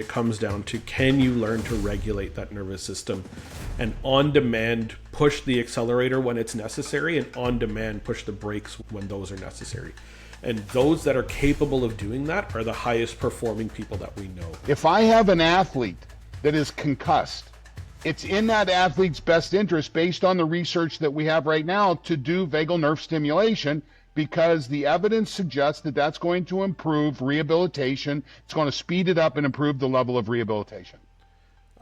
It comes down to, can you learn to regulate that nervous system and on demand push the accelerator when it's necessary and on demand push the brakes when those are necessary. And those that are capable of doing that are the highest performing people that we know. If I have an athlete that is concussed, it's in that athlete's best interest, based on the research that we have right now, to do vagal nerve stimulation, because the evidence suggests that that's going to improve rehabilitation. It's going to speed it up and improve the level of rehabilitation.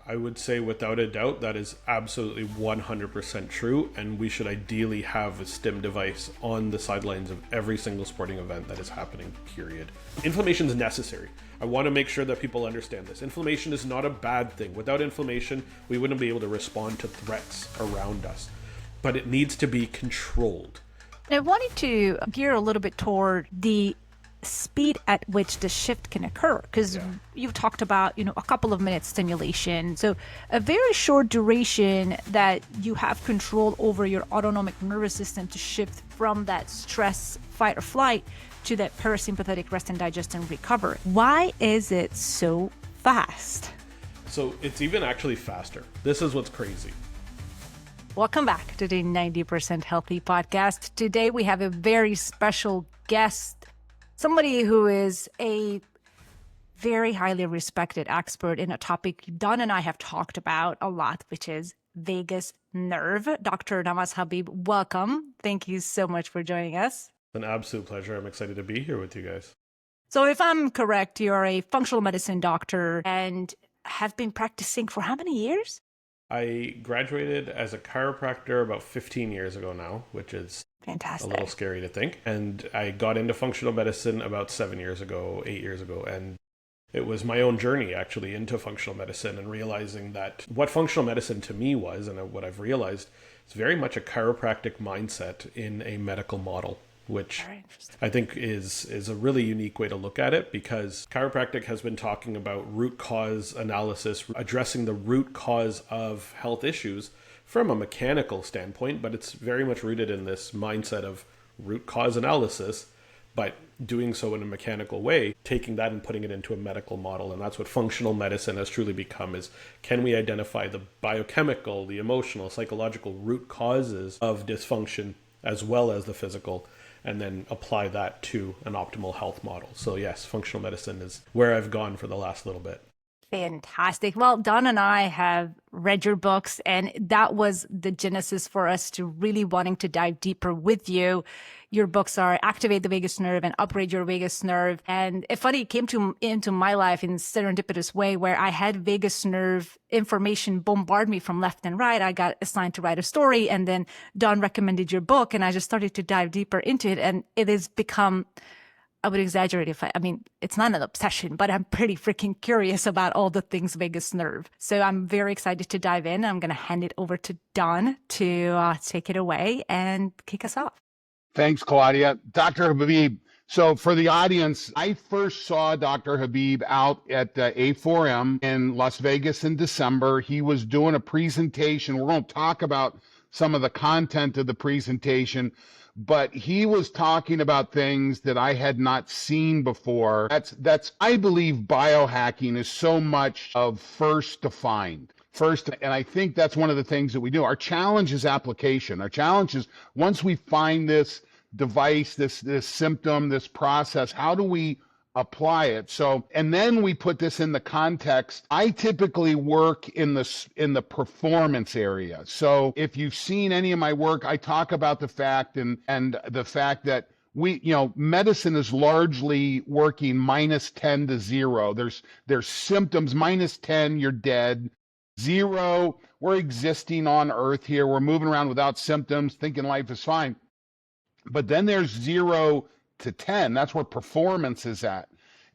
I would say without a doubt that is absolutely 100% true, and we should ideally have a stim device on the sidelines of every single sporting event that is happening, period. Inflammation is necessary. I want to make sure that people understand this. Inflammation is not a bad thing. Without inflammation, we wouldn't be able to respond to threats around us, but it needs to be controlled. I wanted to gear a little bit toward the speed at which the shift can occur, because you've talked about, a couple of minutes stimulation. So a very short duration that you have control over your autonomic nervous system to shift from that stress, fight or flight to that parasympathetic rest and digest and recover. Why is it so fast? So it's even actually faster. This is what's crazy. Welcome back to the 90% Healthy podcast. Today we have a very special guest, somebody who is a very highly respected expert in a topic Don and I have talked about a lot, which is vagus nerve. Dr. Navaz Habib, welcome. Thank you so much for joining us. An absolute pleasure. I'm excited to be here with you guys. So if I'm correct, you're a functional medicine doctor and have been practicing for how many years? I graduated as a chiropractor about 15 years ago now, which is fantastic. A little scary to think. And I got into functional medicine about 8 years ago. And it was my own journey actually into functional medicine and realizing that what functional medicine to me was, and what I've realized, is very much a chiropractic mindset in a medical model, which I think is a really unique way to look at it, because chiropractic has been talking about root cause analysis, addressing the root cause of health issues from a mechanical standpoint, but it's very much rooted in this mindset of root cause analysis, but doing so in a mechanical way, taking that and putting it into a medical model. And that's what functional medicine has truly become, is can we identify the biochemical, the emotional, psychological root causes of dysfunction as well as the physical, and then apply that to an optimal health model. So yes, functional medicine is where I've gone for the last little bit. Fantastic. Well, Don and I have read your books, and that was the genesis for us to really wanting to dive deeper with you. Your books are Activate the Vagus Nerve and Upgrade Your Vagus Nerve. And it's funny, it came into my life in a serendipitous way, where I had vagus nerve information bombard me from left and right. I got assigned to write a story, and then Don recommended your book, and I just started to dive deeper into it. And it has become, I would exaggerate if I mean, it's not an obsession, but I'm pretty freaking curious about all the things vagus nerve. So I'm very excited to dive in. I'm going to hand it over to Don to take it away and kick us off. Thanks, Klaudia. Dr. Habib. So for the audience, I first saw Dr. Habib out at A4M in Las Vegas in December. He was doing a presentation. We're going to talk about some of the content of the presentation, but he was talking about things that I had not seen before. That's I believe biohacking is so much of first defined. First, and I think that's one of the things that we do. Our challenge is application. Our challenge is, once we find this device, this symptom, this process, how do we apply it? So, and then we put this in the context. I typically work in the performance area. So if you've seen any of my work, I talk about the fact and the fact that medicine is largely working -10 to 0. There's symptoms, -10, you're dead. 0, we're existing on earth here. We're moving around without symptoms, thinking life is fine. But then there's 0 to 10. That's where performance is at.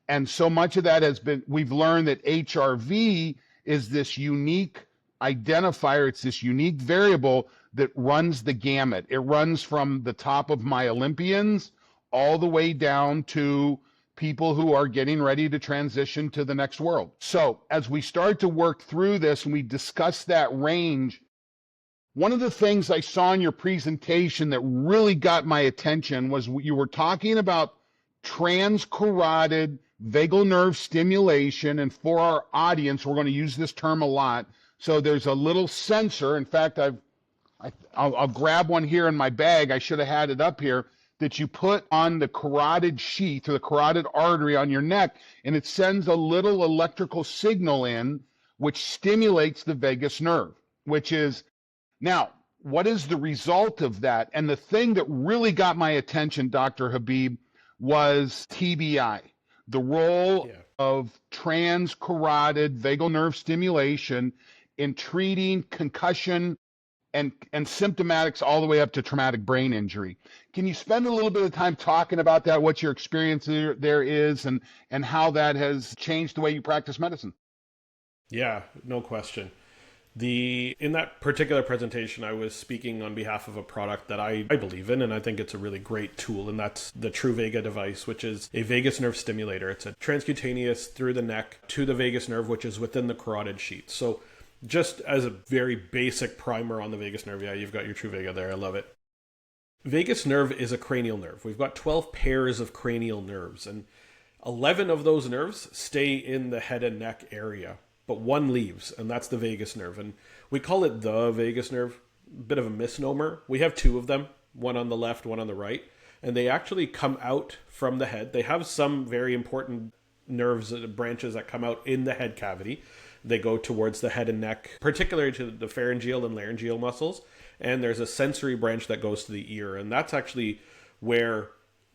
And so much of that we've learned that HRV is this unique identifier. It's this unique variable that runs the gamut. It runs from the top of my Olympians all the way down to people who are getting ready to transition to the next world. So as we start to work through this and we discuss that range, one of the things I saw in your presentation that really got my attention was you were talking about transcarotid vagal nerve stimulation. And for our audience, we're going to use this term a lot. So there's a little sensor. In fact, I'll grab one here in my bag. I should have had it up here, that you put on the carotid sheath or the carotid artery on your neck, and it sends a little electrical signal in, which stimulates the vagus nerve, which is, now, what is the result of that? And the thing that really got my attention, Dr. Habib, was TBI, the role of transcarotid vagal nerve stimulation in treating concussion and symptomatics all the way up to traumatic brain injury. Can you spend a little bit of time talking about that, what your experience there is, and how that has changed the way you practice medicine? Yeah, no question. In that particular presentation, I was speaking on behalf of a product that I believe in, and I think it's a really great tool, and that's the Truvega device, which is a vagus nerve stimulator. It's a transcutaneous through the neck to the vagus nerve, which is within the carotid sheath. So just as a very basic primer on the vagus nerve, yeah, you've got your Truvega there. I love it. Vagus nerve is a cranial nerve. We've got 12 pairs of cranial nerves, and 11 of those nerves stay in the head and neck area, but one leaves, and that's the vagus nerve. And we call it the vagus nerve, a bit of a misnomer. We have two of them, one on the left, one on the right, and they actually come out from the head. They have some very important nerves, branches that come out in the head cavity. They go towards the head and neck, particularly to the pharyngeal and laryngeal muscles. And there's a sensory branch that goes to the ear. And that's actually where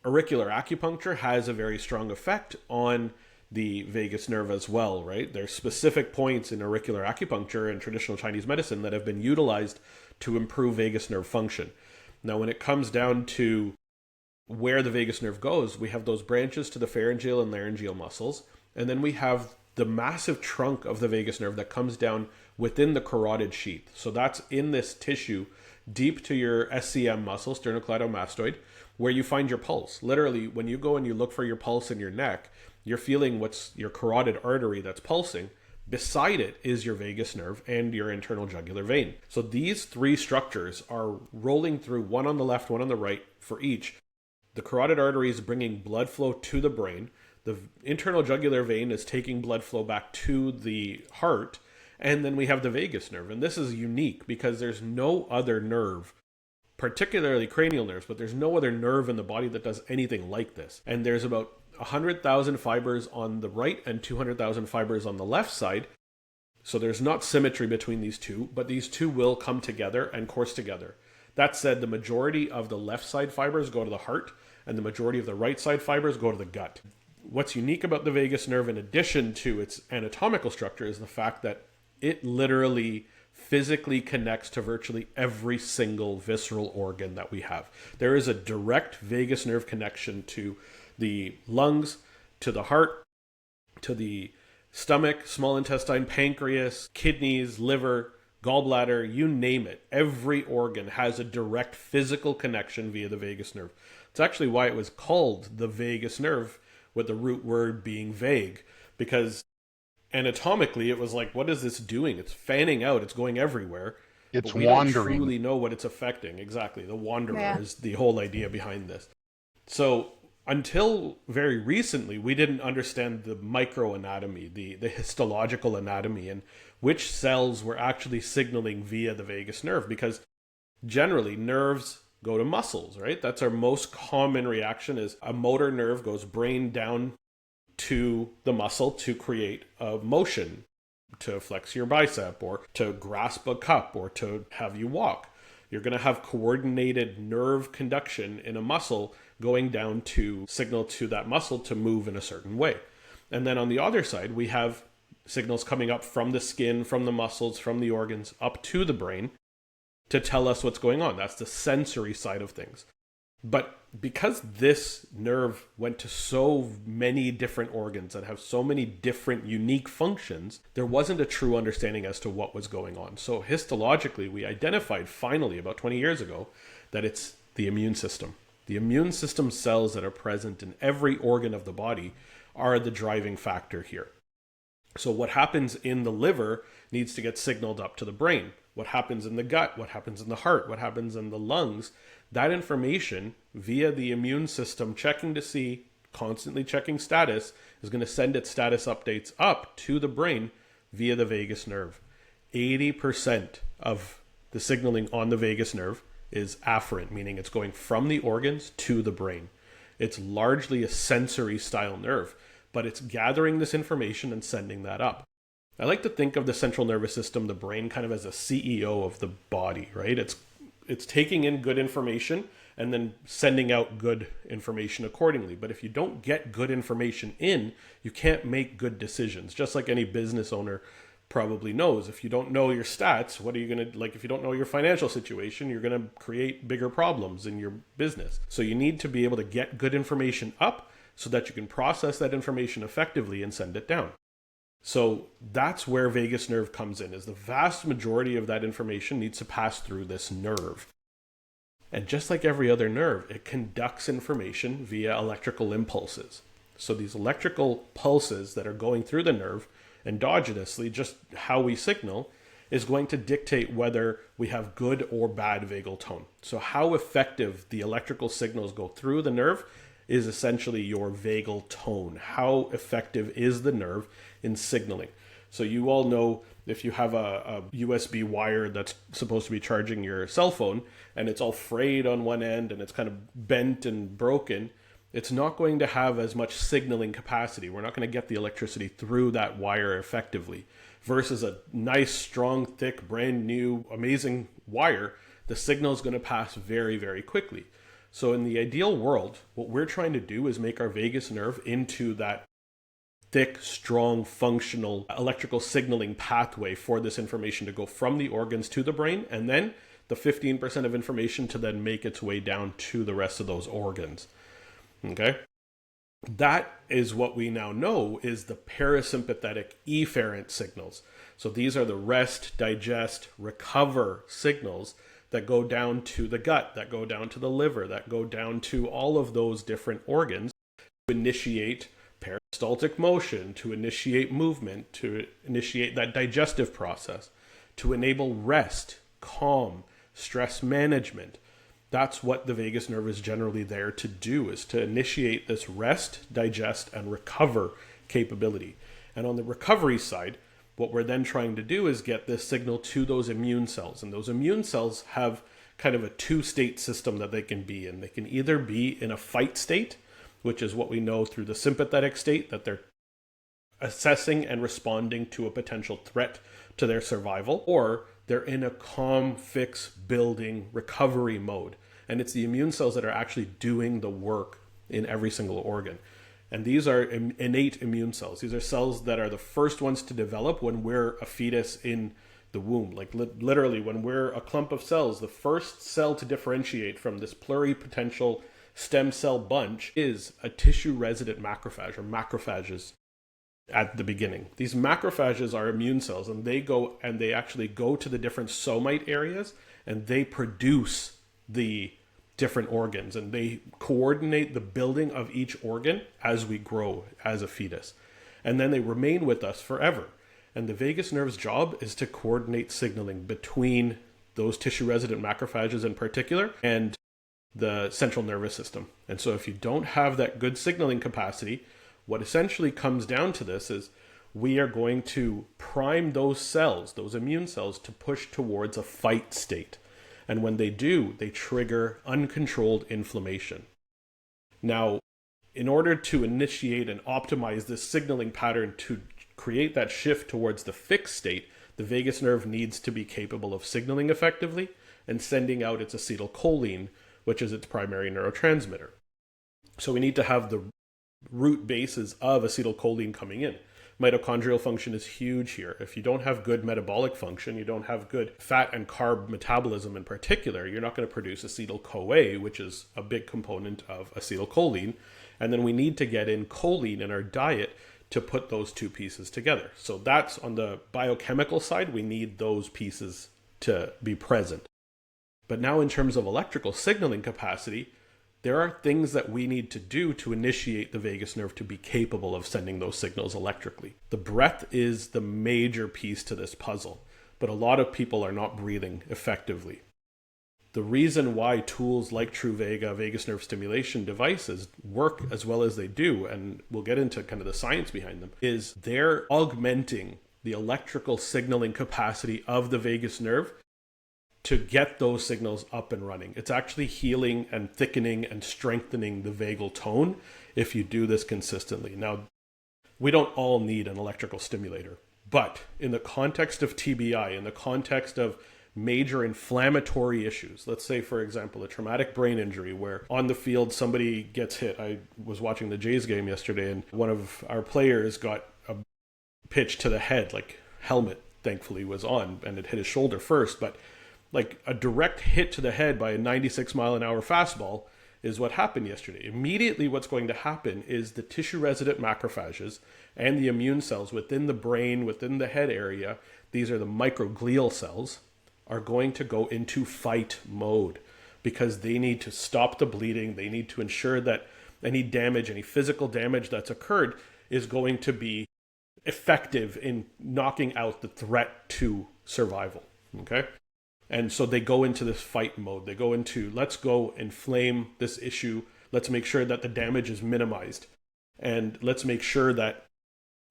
auricular acupuncture has a very strong effect on the vagus nerve as well, right? There's specific points in auricular acupuncture and traditional Chinese medicine that have been utilized to improve vagus nerve function. Now, when it comes down to where the vagus nerve goes, we have those branches to the pharyngeal and laryngeal muscles. And then we have the massive trunk of the vagus nerve that comes down within the carotid sheath. So that's in this tissue deep to your SCM muscle, sternocleidomastoid, where you find your pulse. Literally, when you go and you look for your pulse in your neck, you're feeling what's your carotid artery that's pulsing. Beside it is your vagus nerve and your internal jugular vein. So these three structures are rolling through, one on the left, one on the right for each. The carotid artery is bringing blood flow to the brain. The internal jugular vein is taking blood flow back to the heart. And then we have the vagus nerve. And this is unique because there's no other nerve, particularly cranial nerves, but there's no other nerve in the body that does anything like this. And there's about 100,000 fibers on the right and 200,000 fibers on the left side. So there's not symmetry between these two, but these two will come together and course together. That said, the majority of the left side fibers go to the heart, and the majority of the right side fibers go to the gut. What's unique about the vagus nerve, in addition to its anatomical structure, is the fact that it literally physically connects to virtually every single visceral organ that we have. There is a direct vagus nerve connection to the lungs, to the heart, to the stomach, small intestine, pancreas, kidneys, liver, gallbladder, you name it. Every organ has a direct physical connection via the vagus nerve. It's actually why it was called the vagus nerve, with the root word being vague, because anatomically it was like, what is this doing? It's fanning out, it's going everywhere. It's we wandering. don't truly know what it's affecting. Exactly. The wanderer is the whole idea behind this. So until very recently, we didn't understand the microanatomy, the histological anatomy, and which cells were actually signaling via the vagus nerve, because generally nerves go to muscles, right? That's our most common reaction, is a motor nerve goes brain down to the muscle to create a motion, to flex your bicep or to grasp a cup or to have you walk. You're going to have coordinated nerve conduction in a muscle going down to signal to that muscle to move in a certain way. And then on the other side, we have signals coming up from the skin, from the muscles, from the organs, up to the brain to tell us what's going on. That's the sensory side of things. But because this nerve went to so many different organs and have so many different unique functions, there wasn't a true understanding as to what was going on. So histologically, we identified finally about 20 years ago that it's the immune system. The immune system cells that are present in every organ of the body are the driving factor here. So what happens in the liver needs to get signaled up to the brain. What happens in the gut, what happens in the heart, what happens in the lungs, that information via the immune system checking to see constantly checking status, is going to send its status updates up to the brain via the vagus nerve. 80% of the signaling on the vagus nerve is afferent, meaning it's going from the organs to the brain. It's largely a sensory style nerve, but it's gathering this information and sending that up. I like to think of the central nervous system, the brain, kind of as a CEO of the body, right? It's taking in good information and then sending out good information accordingly. But if you don't get good information in, you can't make good decisions. Just like any business owner probably knows. If you don't know your stats, what are you going to, like, if you don't know your financial situation, you're going to create bigger problems in your business. So you need to be able to get good information up so that you can process that information effectively and send it down. So that's where vagus nerve comes in, is the vast majority of that information needs to pass through this nerve. And just like every other nerve, it conducts information via electrical impulses. So these electrical pulses that are going through the nerve endogenously, just how we signal, is going to dictate whether we have good or bad vagal tone. So how effective the electrical signals go through the nerve is essentially your vagal tone. How effective is the nerve in signaling? So you all know, if you have a USB wire that's supposed to be charging your cell phone and it's all frayed on one end and it's kind of bent and broken, it's not going to have as much signaling capacity. We're not going to get the electricity through that wire effectively. Versus a nice, strong, thick, brand new, amazing wire, the signal is going to pass very, very quickly. So in the ideal world, what we're trying to do is make our vagus nerve into that thick, strong, functional electrical signaling pathway for this information to go from the organs to the brain, and then the 15% of information to then make its way down to the rest of those organs. Okay? That is what we now know is the parasympathetic efferent signals. So these are the rest, digest, recover signals that go down to the gut, that go down to the liver, that go down to all of those different organs to initiate peristaltic motion, to initiate movement, to initiate that digestive process, to enable rest, calm, stress management. That's what the vagus nerve is generally there to do, is to initiate this rest, digest, and recover capability. And on the recovery side, what we're then trying to do is get this signal to those immune cells. And those immune cells have kind of a two-state system that they can be in. They can either be in a fight state, which is what we know through the sympathetic state, that they're assessing and responding to a potential threat to their survival, or they're in a calm, fix, building, recovery mode. And it's the immune cells that are actually doing the work in every single organ. And these are innate immune cells. These are cells that are the first ones to develop when we're a fetus in the womb. Like literally, when we're a clump of cells, the first cell to differentiate from this pluripotential stem cell bunch is a tissue-resident macrophage, or macrophages at the beginning. These macrophages are immune cells, and they actually go to the different somite areas, and they produce the different organs, and they coordinate the building of each organ as we grow as a fetus. And then they remain with us forever. And the vagus nerve's job is to coordinate signaling between those tissue-resident macrophages in particular and the central nervous system. And so if you don't have that good signaling capacity, what essentially comes down to this is we are going to prime those cells, those immune cells, to push towards a fight state. And when they do, they trigger uncontrolled inflammation. Now, in order to initiate and optimize this signaling pattern to create that shift towards the fixed state, the vagus nerve needs to be capable of signaling effectively and sending out its acetylcholine, which is its primary neurotransmitter. So we need to have the root bases of acetylcholine coming in. Mitochondrial function is huge here. If you don't have good metabolic function, you don't have good fat and carb metabolism in particular, you're not going to produce acetyl-CoA, which is a big component of acetylcholine. And then we need to get in choline in our diet to put those two pieces together. So that's on the biochemical side, we need those pieces to be present. But now in terms of electrical signaling capacity, there are things that we need to do to initiate the vagus nerve to be capable of sending those signals electrically. The breath is the major piece to this puzzle, but a lot of people are not breathing effectively. the reason why tools like Truvaga vagus nerve stimulation devices work as well as they do, and we'll get into kind of the science behind them, is they're augmenting the electrical signaling capacity of the vagus nerve to get those signals up and running. It's actually healing and thickening and strengthening the vagal tone if you do this consistently. Now, we don't all need an electrical stimulator, but in the context of TBI, in the context of major inflammatory issues, let's say, for example, a traumatic brain injury where on the field somebody gets hit. I was watching the Jays game yesterday, and one of our players got a pitch to the head, like helmet thankfully was on, and it hit his shoulder first, but like a direct hit to the head by a 96 mile an hour fastball is what happened yesterday. Immediately what's going to happen is the tissue resident macrophages and the immune cells within the brain, within the head area, these are the microglial cells, are going to go into fight mode because they need to stop the bleeding. They need to ensure that any damage, any physical damage that's occurred is going to be effective in knocking out the threat to survival. Okay? And so they go into this fight mode. They go into, let's go inflame this issue. Let's make sure that the damage is minimized. And let's make sure that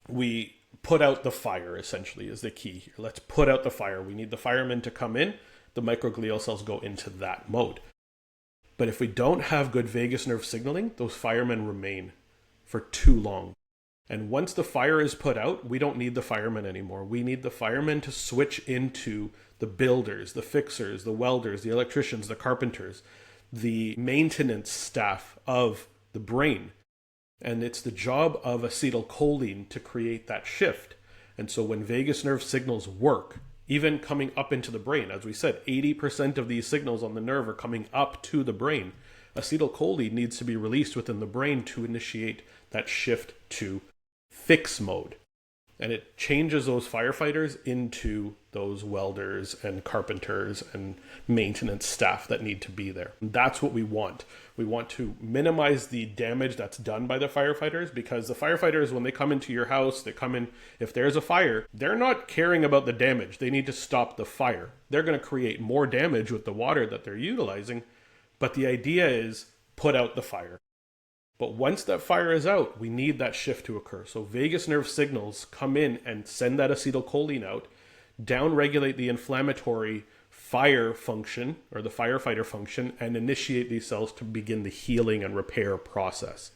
we put out the fire, essentially, is the key here. Let's put out the fire. We need the firemen to come in. The microglial cells go into that mode. But if we don't have good vagus nerve signaling, those firemen remain for too long. And once the fire is put out, we don't need the firemen anymore. We need the firemen to switch into the builders, the fixers, the welders, the electricians, the carpenters, the maintenance staff of the brain. And it's the job of acetylcholine to create that shift. And so when vagus nerve signals work, even coming up into the brain, as we said, 80% of these signals on the nerve are coming up to the brain. Acetylcholine needs to be released within the brain to initiate that shift to fix mode. And it changes those firefighters into those welders and carpenters and maintenance staff that need to be there. And that's what we want. We want to minimize the damage that's done by the firefighters, because the firefighters, when they come into your house, they come in, if there's a fire, they're not caring about the damage. They need to stop the fire. They're going to create more damage with the water that they're utilizing. But the idea is put out the fire. But once that fire is out, we need that shift to occur. So vagus nerve signals come in and send that acetylcholine out, downregulate the inflammatory fire function or the firefighter function, and initiate these cells to begin the healing and repair process.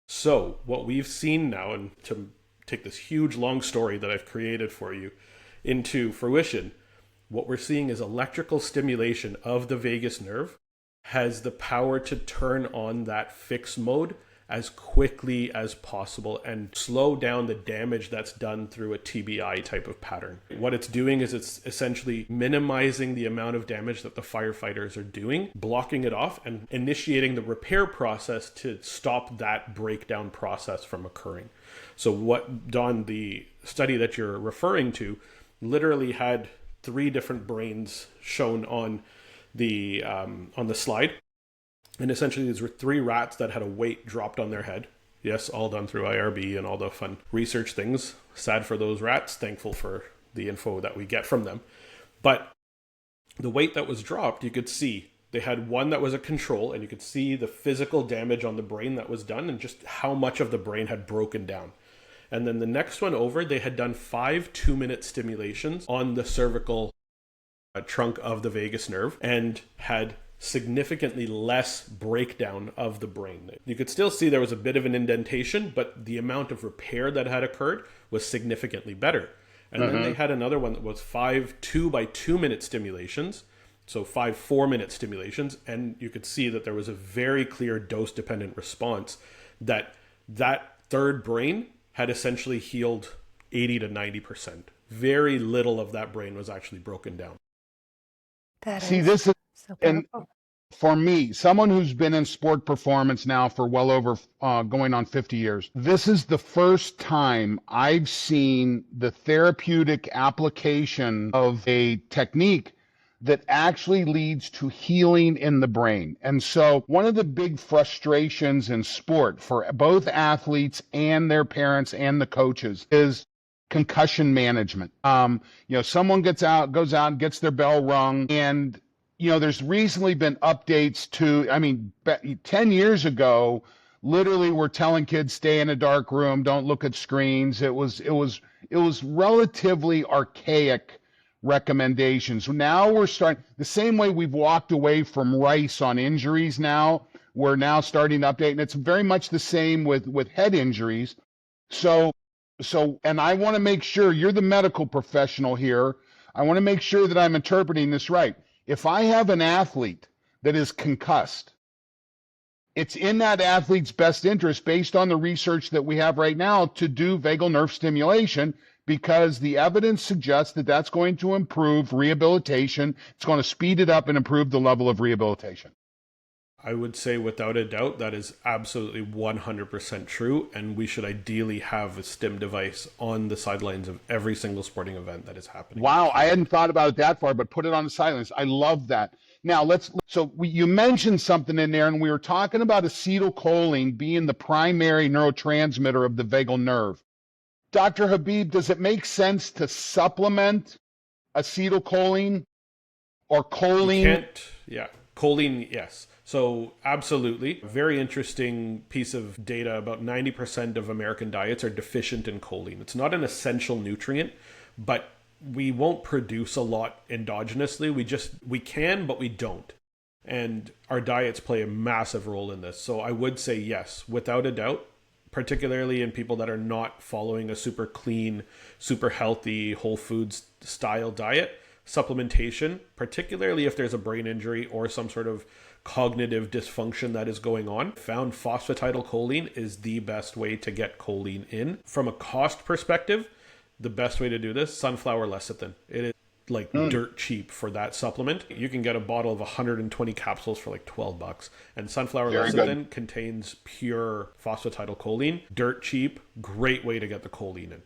So what we've seen now, and to take this huge long story that I've created for you into fruition, what we're seeing is electrical stimulation of the vagus nerve has the power to turn on that fix mode as quickly as possible and slow down the damage that's done through a TBI type of pattern. What it's doing is it's essentially minimizing the amount of damage that the firefighters are doing, blocking it off, and initiating the repair process to stop that breakdown process from occurring. So what, Don, the study that you're referring to literally had 3 different brains shown on the slide, and essentially these were 3 rats that had a weight dropped on their head. Yes, all done through IRB and all the fun research things. Sad for those rats, thankful for the info that we get from them. But the weight that was dropped, you could see they had one that was a control, and you could see the physical damage on the brain that was done and just how much of the brain had broken down. And then the next one over, they had done 5 2-minute stimulations on the cervical trunk of the vagus nerve and had significantly less breakdown of the brain. You could still see there was a bit of an indentation, but the amount of repair that had occurred was significantly better. And then they had another one that was 5 2-by-2-minute stimulations, so 5 4-minute stimulations, and you could see that there was a very clear dose-dependent response that third brain had essentially healed 80 to 90%. Very little of that brain was actually broken down. This is, so and for me, someone who's been in sport performance now for well over going on 50 years, this is the first time I've seen the therapeutic application of a technique that actually leads to healing in the brain. And so one of the big frustrations in sport for both athletes and their parents and the coaches is concussion management. Someone goes out and gets their bell rung, and there's recently been updates to, 10 years ago, literally we're telling kids stay in a dark room, don't look at screens. It was relatively archaic recommendations. Now we're starting the same way we've walked away from rice on injuries now. We're now starting to update, and it's very much the same with head injuries. So, and I want to make sure you're the medical professional here. I want to make sure that I'm interpreting this right. If I have an athlete that is concussed, it's in that athlete's best interest, based on the research that we have right now, to do vagal nerve stimulation, because the evidence suggests that that's going to improve rehabilitation. It's going to speed it up and improve the level of rehabilitation. I would say without a doubt that is absolutely 100% true, and we should ideally have a stim device on the sidelines of every single sporting event that is happening. Wow, I hadn't thought about it that far, but put it on the sidelines. I love that. Now, you mentioned something in there, and we were talking about acetylcholine being the primary neurotransmitter of the vagal nerve. Dr. Habib, does it make sense to supplement acetylcholine or choline? Choline, yes. So absolutely. Very interesting piece of data. About 90% of American diets are deficient in choline. It's not an essential nutrient, but we won't produce a lot endogenously. We can, but we don't. And our diets play a massive role in this. So I would say yes, without a doubt, particularly in people that are not following a super clean, super healthy, whole foods style diet, supplementation, particularly if there's a brain injury or some sort of cognitive dysfunction that is going on, found phosphatidylcholine is the best way to get choline in. From a cost perspective, the best way to do this, sunflower lecithin. It is like dirt cheap for that supplement. You can get a bottle of 120 capsules for like $12. And sunflower lecithin contains pure phosphatidylcholine. Dirt cheap, great way to get the choline in.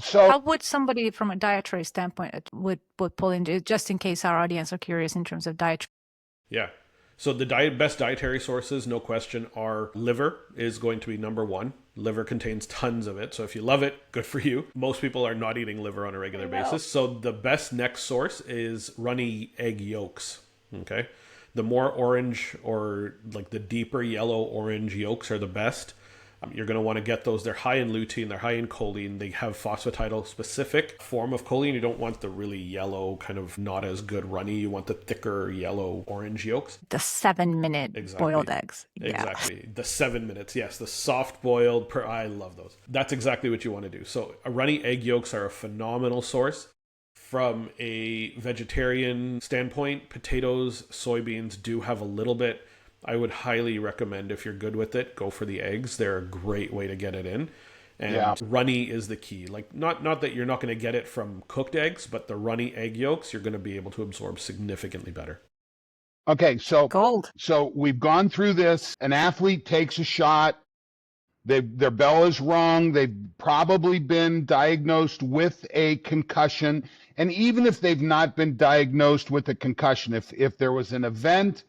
So how would somebody from a dietary standpoint would pull into, just in case our audience are curious in terms of dietary? Yeah. So the best dietary sources, no question, are liver is going to be number one. Liver contains tons of it. So if you love it, good for you. Most people are not eating liver on a regular basis. So the best next source is runny egg yolks. Okay. The more orange or like the deeper yellow orange yolks are the best. You're going to want to get those. They're high in lutein, they're high in choline. They have phosphatidyl specific form of choline. You don't want the really yellow, kind of not as good runny. You want the thicker yellow orange yolks. The 7-minute boiled eggs. Exactly. Yeah. The 7 minutes. Yes. The soft boiled. I love those. That's exactly what you want to do. So runny egg yolks are a phenomenal source. From a vegetarian standpoint, potatoes, soybeans do have a little bit. I would highly recommend, if you're good with it, go for the eggs. They're a great way to get it in. And runny is the key. Like not that you're not going to get it from cooked eggs, but the runny egg yolks, you're going to be able to absorb significantly better. Okay, so gold. So we've gone through this. An athlete takes a shot. Their bell is rung. They've probably been diagnosed with a concussion. And even if they've not been diagnosed with a concussion, if there was an event,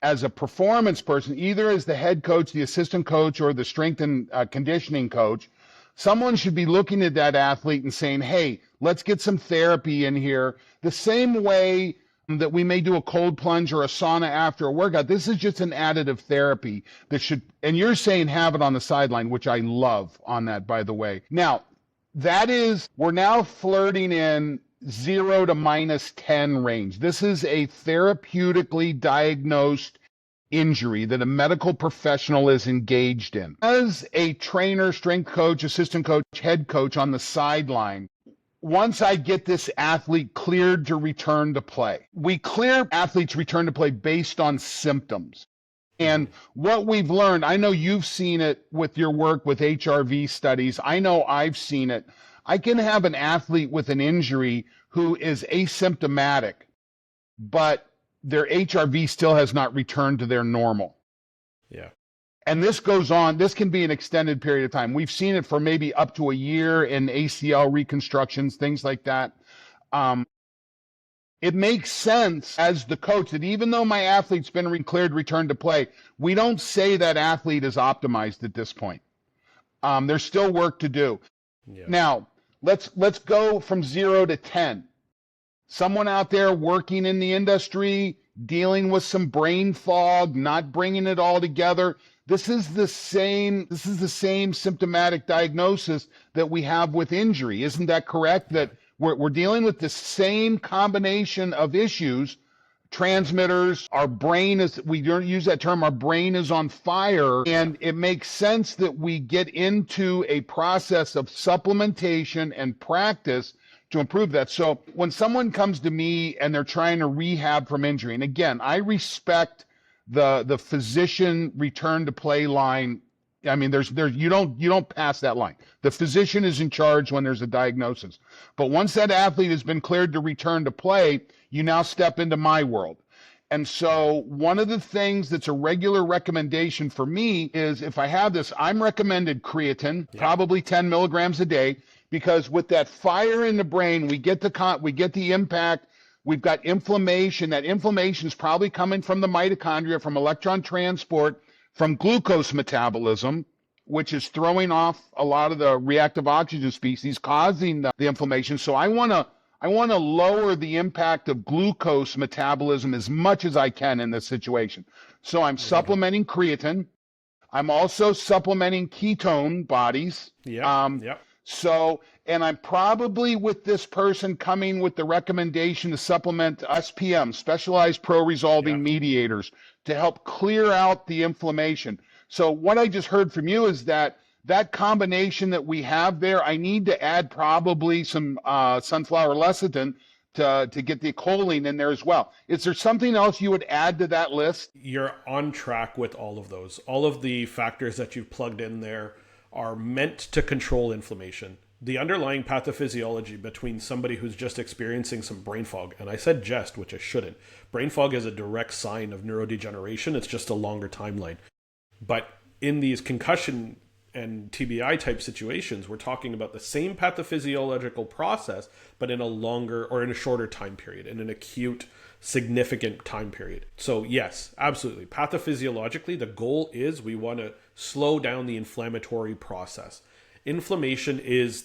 as a performance person, either as the head coach, the assistant coach, or the strength and conditioning coach, someone should be looking at that athlete and saying, hey, let's get some therapy in here. The same way that we may do a cold plunge or a sauna after a workout, this is just an additive therapy that should, and you're saying have it on the sideline, which I love on that, by the way. Now, we're now flirting in 0 to -10 range. This is a therapeutically diagnosed injury that a medical professional is engaged in. As a trainer, strength coach, assistant coach, head coach on the sideline, once I get this athlete cleared to return to play, we clear athletes return to play based on symptoms. And what we've learned, I know you've seen it with your work with HRV studies. I know I've seen it. I can have an athlete with an injury who is asymptomatic, but their HRV still has not returned to their normal. Yeah. And this goes on, this can be an extended period of time. We've seen it for maybe up to a year in ACL reconstructions, things like that. It makes sense as the coach that even though my athlete's been cleared, returned to play, we don't say that athlete is optimized at this point. There's still work to do. Yeah. Now, let's go from 0 to 10. Someone out there working in the industry, dealing with some brain fog, not bringing it all together. This is the same symptomatic diagnosis that we have with injury. Isn't that correct? That we're dealing with the same combination of issues, transmitters, our brain is, we don't use that term, our brain is on fire. And it makes sense that we get into a process of supplementation and practice to improve that. So when someone comes to me and they're trying to rehab from injury, and again, I respect the physician return to play line. I mean, there's you don't pass that line. The physician is in charge when there's a diagnosis. But once that athlete has been cleared to return to play, you now step into my world. And so one of the things that's a regular recommendation for me is, if I have this, I'm recommended creatine, probably 10 milligrams a day, because with that fire in the brain, we get the impact. We've got inflammation. That inflammation is probably coming from the mitochondria, from electron transport, from glucose metabolism, which is throwing off a lot of the reactive oxygen species, causing the inflammation. So I want to lower the impact of glucose metabolism as much as I can in this situation. So I'm supplementing creatine. I'm also supplementing ketone bodies. So, and I'm probably, with this person, coming with the recommendation to supplement SPM, specialized pro-resolving mediators, to help clear out the inflammation. So what I just heard from you is that combination that we have there, I need to add probably some sunflower lecithin to get the choline in there as well. Is there something else you would add to that list? You're on track with all of those. All of the factors that you've plugged in there are meant to control inflammation. The underlying pathophysiology between somebody who's just experiencing some brain fog, and I said just, which I shouldn't. Brain fog is a direct sign of neurodegeneration. It's just a longer timeline. But in these concussion and TBI type situations, we're talking about the same pathophysiological process, but in a longer or in a shorter time period, in an acute, significant time period. So yes, absolutely. Pathophysiologically, the goal is we want to slow down the inflammatory process. Inflammation is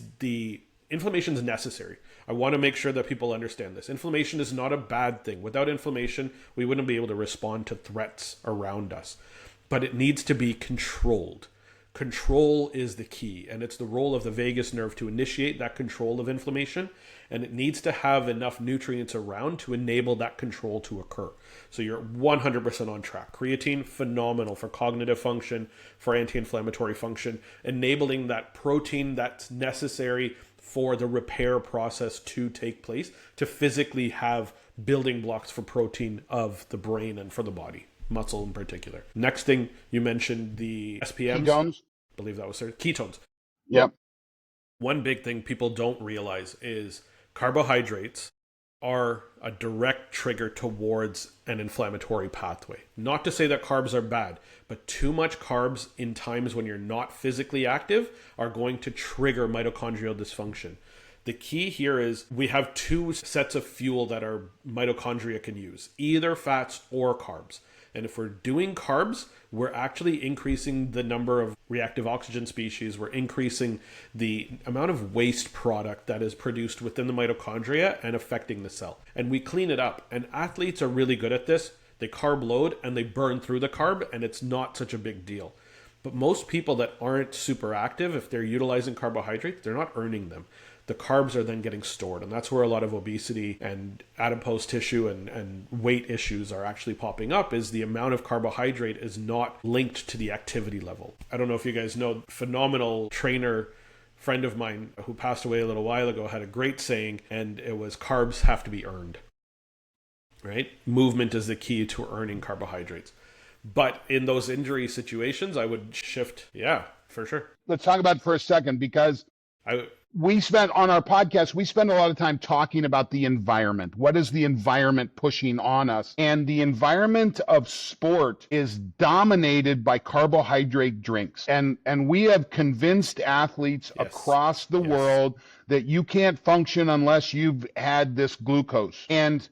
necessary. I want to make sure that people understand this. Inflammation is not a bad thing. Without inflammation, we wouldn't be able to respond to threats around us. But it needs to be controlled. Control is the key, and it's the role of the vagus nerve to initiate that control of inflammation, and it needs to have enough nutrients around to enable that control to occur. So you're 100% on track. Creatine, phenomenal for cognitive function, for anti-inflammatory function, enabling that protein that's necessary for the repair process to take place, to physically have building blocks for protein of the brain and for the body. Muscle in particular. Next thing, you mentioned the SPMs. Ketones. I believe that was there. Ketones. Yep. One big thing people don't realize is carbohydrates are a direct trigger towards an inflammatory pathway. Not to say that carbs are bad, but too much carbs in times when you're not physically active are going to trigger mitochondrial dysfunction. The key here is we have two sets of fuel that our mitochondria can use, either fats or carbs. And if we're doing carbs, we're actually increasing the number of reactive oxygen species. We're increasing the amount of waste product that is produced within the mitochondria and affecting the cell. And we clean it up. And athletes are really good at this. They carb load and they burn through the carb, and it's not such a big deal. But most people that aren't super active, if they're utilizing carbohydrates, they're not earning them. The carbs are then getting stored. And that's where a lot of obesity and adipose tissue and weight issues are actually popping up, is the amount of carbohydrate is not linked to the activity level. I don't know if you guys know, phenomenal trainer friend of mine who passed away a little while ago had a great saying, and it was, carbs have to be earned, right? Movement is the key to earning carbohydrates. But in those injury situations, I would shift. Yeah, for sure. Let's talk about it for a second, because we spent on our podcast, we spend a lot of time talking about the environment. What is the environment pushing on us? And the environment of sport is dominated by carbohydrate drinks. And we have convinced athletes across the world that you can't function unless you've had this glucose. And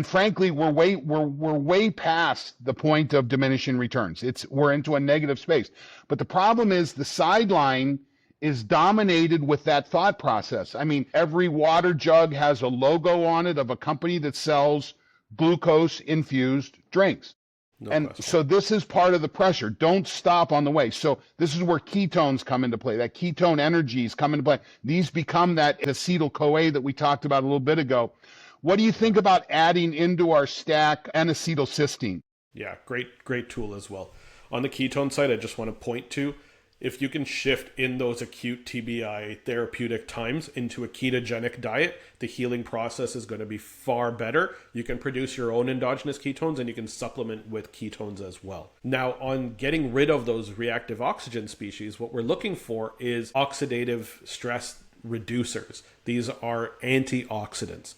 frankly, we're way past the point of diminishing returns. We're into a negative space. But the problem is the sideline is dominated with that thought process. I mean, every water jug has a logo on it of a company that sells glucose infused drinks. No And question. so this is part of the pressure. Don't stop on the way. So this is where ketones come into play. That ketone energies come into play. These become that acetyl-CoA that we talked about a little bit ago. What do you think about adding into our stack N-acetylcysteine? Yeah, great tool as well. On the ketone side, I just want to point to, if you can shift in those acute TBI therapeutic times into a ketogenic diet, the healing process is going to be far better. You can produce your own endogenous ketones and you can supplement with ketones as well. Now, on getting rid of those reactive oxygen species, what we're looking for is oxidative stress reducers. These are antioxidants.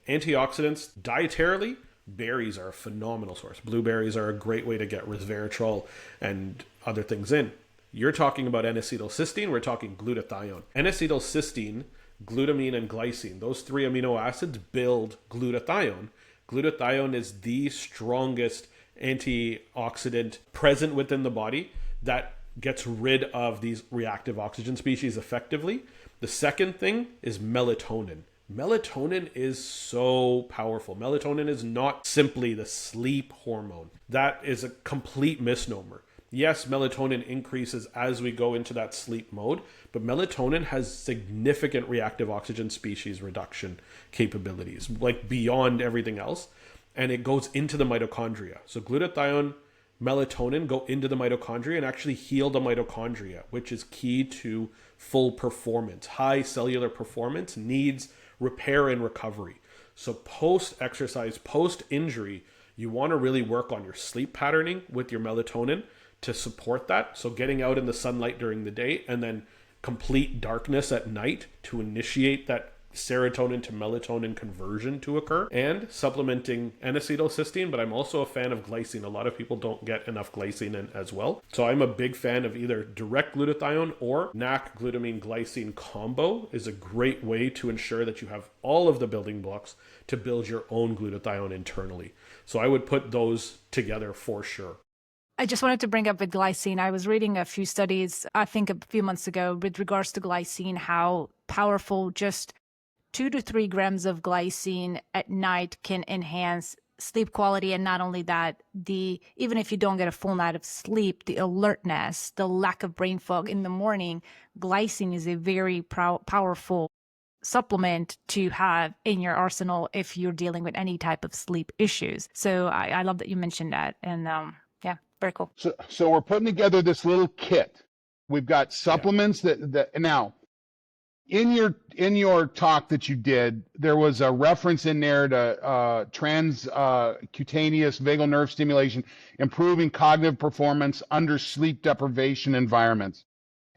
Antioxidants, dietarily, berries are a phenomenal source. Blueberries are a great way to get resveratrol and other things in. You're talking about N-acetylcysteine, we're talking glutathione. N-acetylcysteine, glutamine, and glycine, those three amino acids build glutathione. Glutathione is the strongest antioxidant present within the body that gets rid of these reactive oxygen species effectively. The second thing is melatonin. Melatonin is so powerful. Melatonin is not simply the sleep hormone. That is a complete misnomer. Yes, melatonin increases as we go into that sleep mode, but melatonin has significant reactive oxygen species reduction capabilities, like beyond everything else, and it goes into the mitochondria. So glutathione, melatonin go into the mitochondria and actually heal the mitochondria, which is key to full performance. High cellular performance needs repair and recovery. So post-exercise, post-injury, you want to really work on your sleep patterning with your melatonin to support that. So getting out in the sunlight during the day and then complete darkness at night to initiate that serotonin to melatonin conversion to occur, and supplementing N-acetylcysteine, but I'm also a fan of glycine. A lot of people don't get enough glycine in as well. So I'm a big fan of either direct glutathione or NAC glutamine glycine combo is a great way to ensure that you have all of the building blocks to build your own glutathione internally. So I would put those together for sure. I just wanted to bring up with glycine. I was reading a few studies, I think a few months ago, with regards to glycine, how powerful just 2 to 3 grams of glycine at night can enhance sleep quality. And not only that, even if you don't get a full night of sleep, the alertness, the lack of brain fog in the morning, glycine is a very powerful supplement to have in your arsenal if you're dealing with any type of sleep issues. So I love that you mentioned that. And yeah, very cool. So we're putting together this little kit. We've got supplements that now in your talk that you did, there was a reference in there to transcutaneous vagal nerve stimulation, improving cognitive performance under sleep deprivation environments.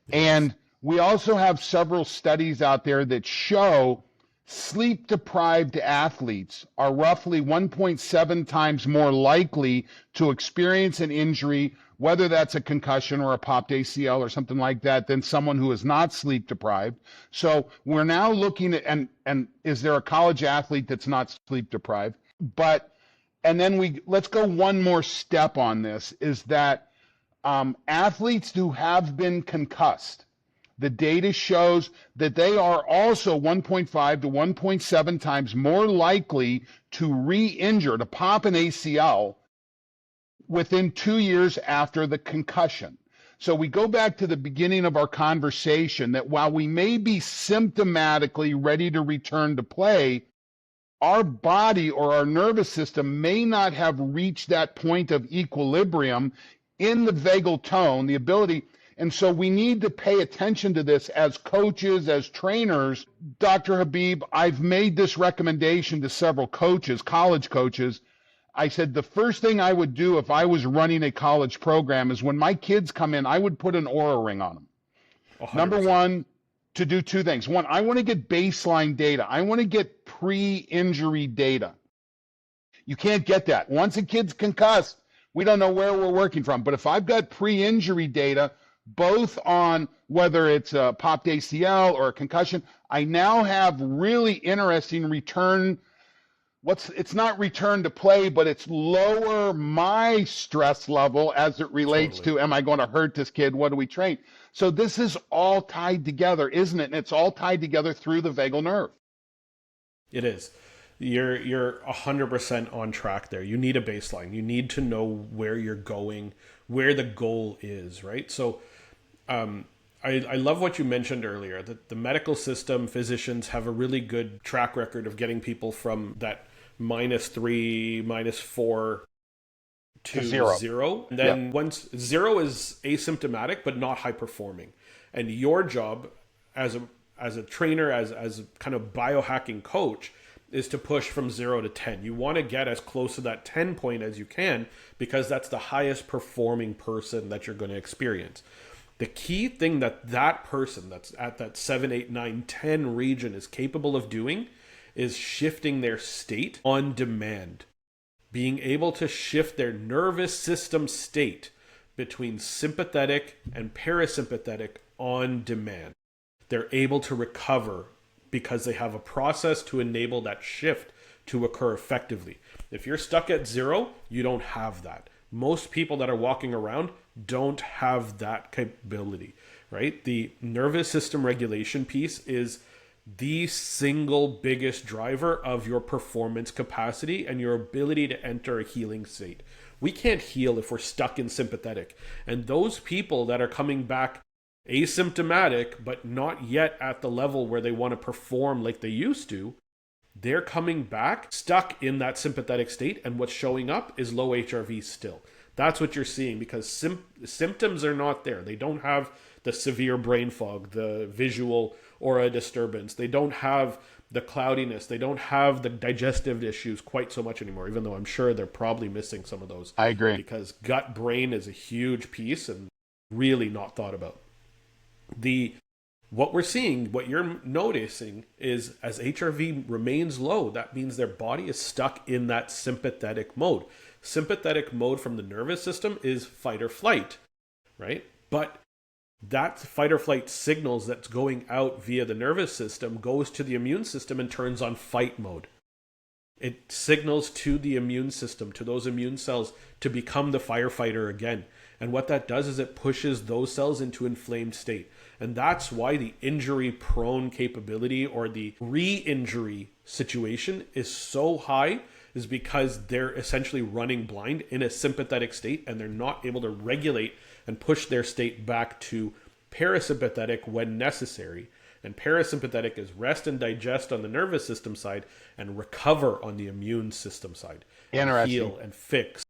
Yes. And we also have several studies out there that show sleep-deprived athletes are roughly 1.7 times more likely to experience an injury, whether that's a concussion or a popped ACL or something like that, than someone who is not sleep-deprived. So we're now looking at, and is there a college athlete that's not sleep-deprived? And then let's go one more step on this, is that athletes who have been concussed, the data shows that they are also 1.5 to 1.7 times more likely to re-injure, to pop an ACL within 2 years after the concussion. So we go back to the beginning of our conversation that while we may be symptomatically ready to return to play, our body or our nervous system may not have reached that point of equilibrium in the vagal tone, the ability. And so we need to pay attention to this as coaches, as trainers. Dr. Habib, I've made this recommendation to several coaches, college coaches. I said the first thing I would do if I was running a college program is when my kids come in, I would put an Oura ring on them. 100%. Number one, to do two things. One, I want to get baseline data. I want to get pre-injury data. You can't get that. Once a kid's concussed, we don't know where we're working from. But if I've got pre-injury data, both on whether it's a popped ACL or a concussion, I now have really interesting it's not return to play, but it's lower my stress level as it relates to, am I going to hurt this kid? What do we train? So this is all tied together, isn't it? And it's all tied together through the vagal nerve. It is. you're 100% on track there. You need a baseline. You need to know where you're going, where the goal is, right? So I love what you mentioned earlier, that the medical system, physicians have a really good track record of getting people from that -3, -4 to zero. And then once zero is asymptomatic, but not high performing. And your job as a trainer, as a kind of biohacking coach, is to push from 0 to 10. You want to get as close to that 10 point as you can, because that's the highest performing person that you're going to experience. The key thing that person that's at that 7, 8, 9, 10 region is capable of doing is shifting their state on demand. Being able to shift their nervous system state between sympathetic and parasympathetic on demand. They're able to recover because they have a process to enable that shift to occur effectively. If you're stuck at 0, you don't have that. Most people that are walking around don't have that capability, right? The nervous system regulation piece is the single biggest driver of your performance capacity and your ability to enter a healing state. We can't heal if we're stuck in sympathetic. And those people that are coming back asymptomatic, but not yet at the level where they want to perform like they used to, they're coming back stuck in that sympathetic state. And what's showing up is low HRV still. That's what you're seeing, because symptoms are not there. They don't have the severe brain fog, the visual aura disturbance. They don't have the cloudiness. They don't have the digestive issues quite so much anymore, even though I'm sure they're probably missing some of those. I agree. Because gut brain is a huge piece and really not thought about. What we're seeing, what you're noticing is as HRV remains low, that means their body is stuck in that sympathetic mode. Sympathetic mode from the nervous system is fight or flight, right? But that fight or flight signals that's going out via the nervous system goes to the immune system and turns on fight mode. It signals to the immune system, to those immune cells, to become the firefighter again. And what that does is it pushes those cells into inflamed state. And that's why the injury-prone capability or the re-injury situation is so high, is because they're essentially running blind in a sympathetic state, and they're not able to regulate and push their state back to parasympathetic when necessary. And parasympathetic is rest and digest on the nervous system side and recover on the immune system side. Interesting. Heal and fix.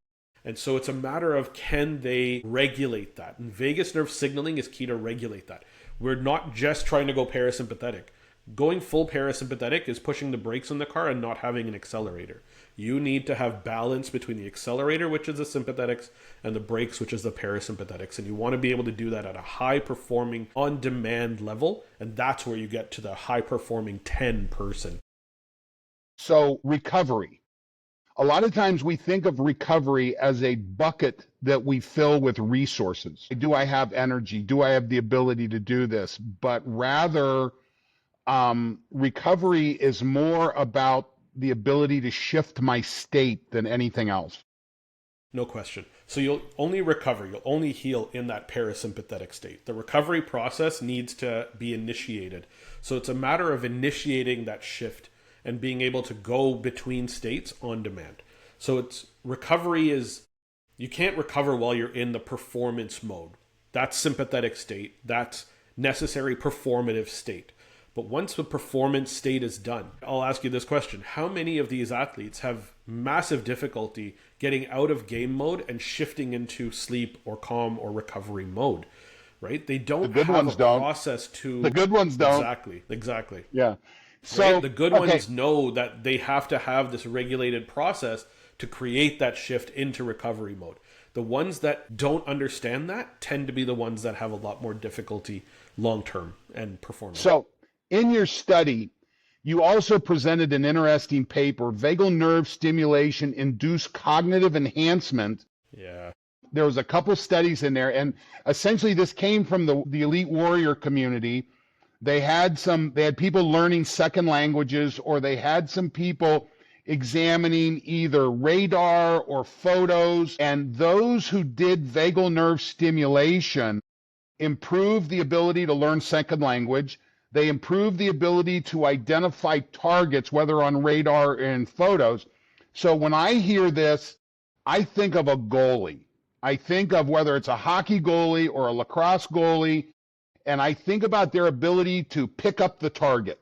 And so it's a matter of, can they regulate that? And vagus nerve signaling is key to regulate that. We're not just trying to go parasympathetic. Going full parasympathetic is pushing the brakes on the car and not having an accelerator. You need to have balance between the accelerator, which is the sympathetics, and the brakes, which is the parasympathetics. And you want to be able to do that at a high performing, on demand level. And that's where you get to the high performing 10 person. So recovery. A lot of times we think of recovery as a bucket that we fill with resources. Do I have energy? Do I have the ability to do this? But rather, recovery is more about the ability to shift my state than anything else. No question. So you'll only recover, you'll only heal in that parasympathetic state. The recovery process needs to be initiated. So it's a matter of initiating that shift and being able to go between states on demand. So it's recovery is, you can't recover while you're in the performance mode. That's sympathetic state. That's necessary performative state. But once the performance state is done, I'll ask you this question. How many of these athletes have massive difficulty getting out of game mode and shifting into sleep or calm or recovery mode, right? They don't have a process to... The good ones don't. Exactly. Yeah. So right? The good ones know that they have to have this regulated process to create that shift into recovery mode. The ones that don't understand that tend to be the ones that have a lot more difficulty long-term and performing. So in your study, you also presented an interesting paper, vagal nerve stimulation induced cognitive enhancement. Yeah. There was a couple studies in there, and essentially this came from the elite warrior community. They had people learning second languages, or they had some people examining either radar or photos, and those who did vagal nerve stimulation improved the ability to learn second language. They improve the ability to identify targets, whether on radar or in photos. So when I hear this, I think of a goalie. I think of whether it's a hockey goalie or a lacrosse goalie, and I think about their ability to pick up the target.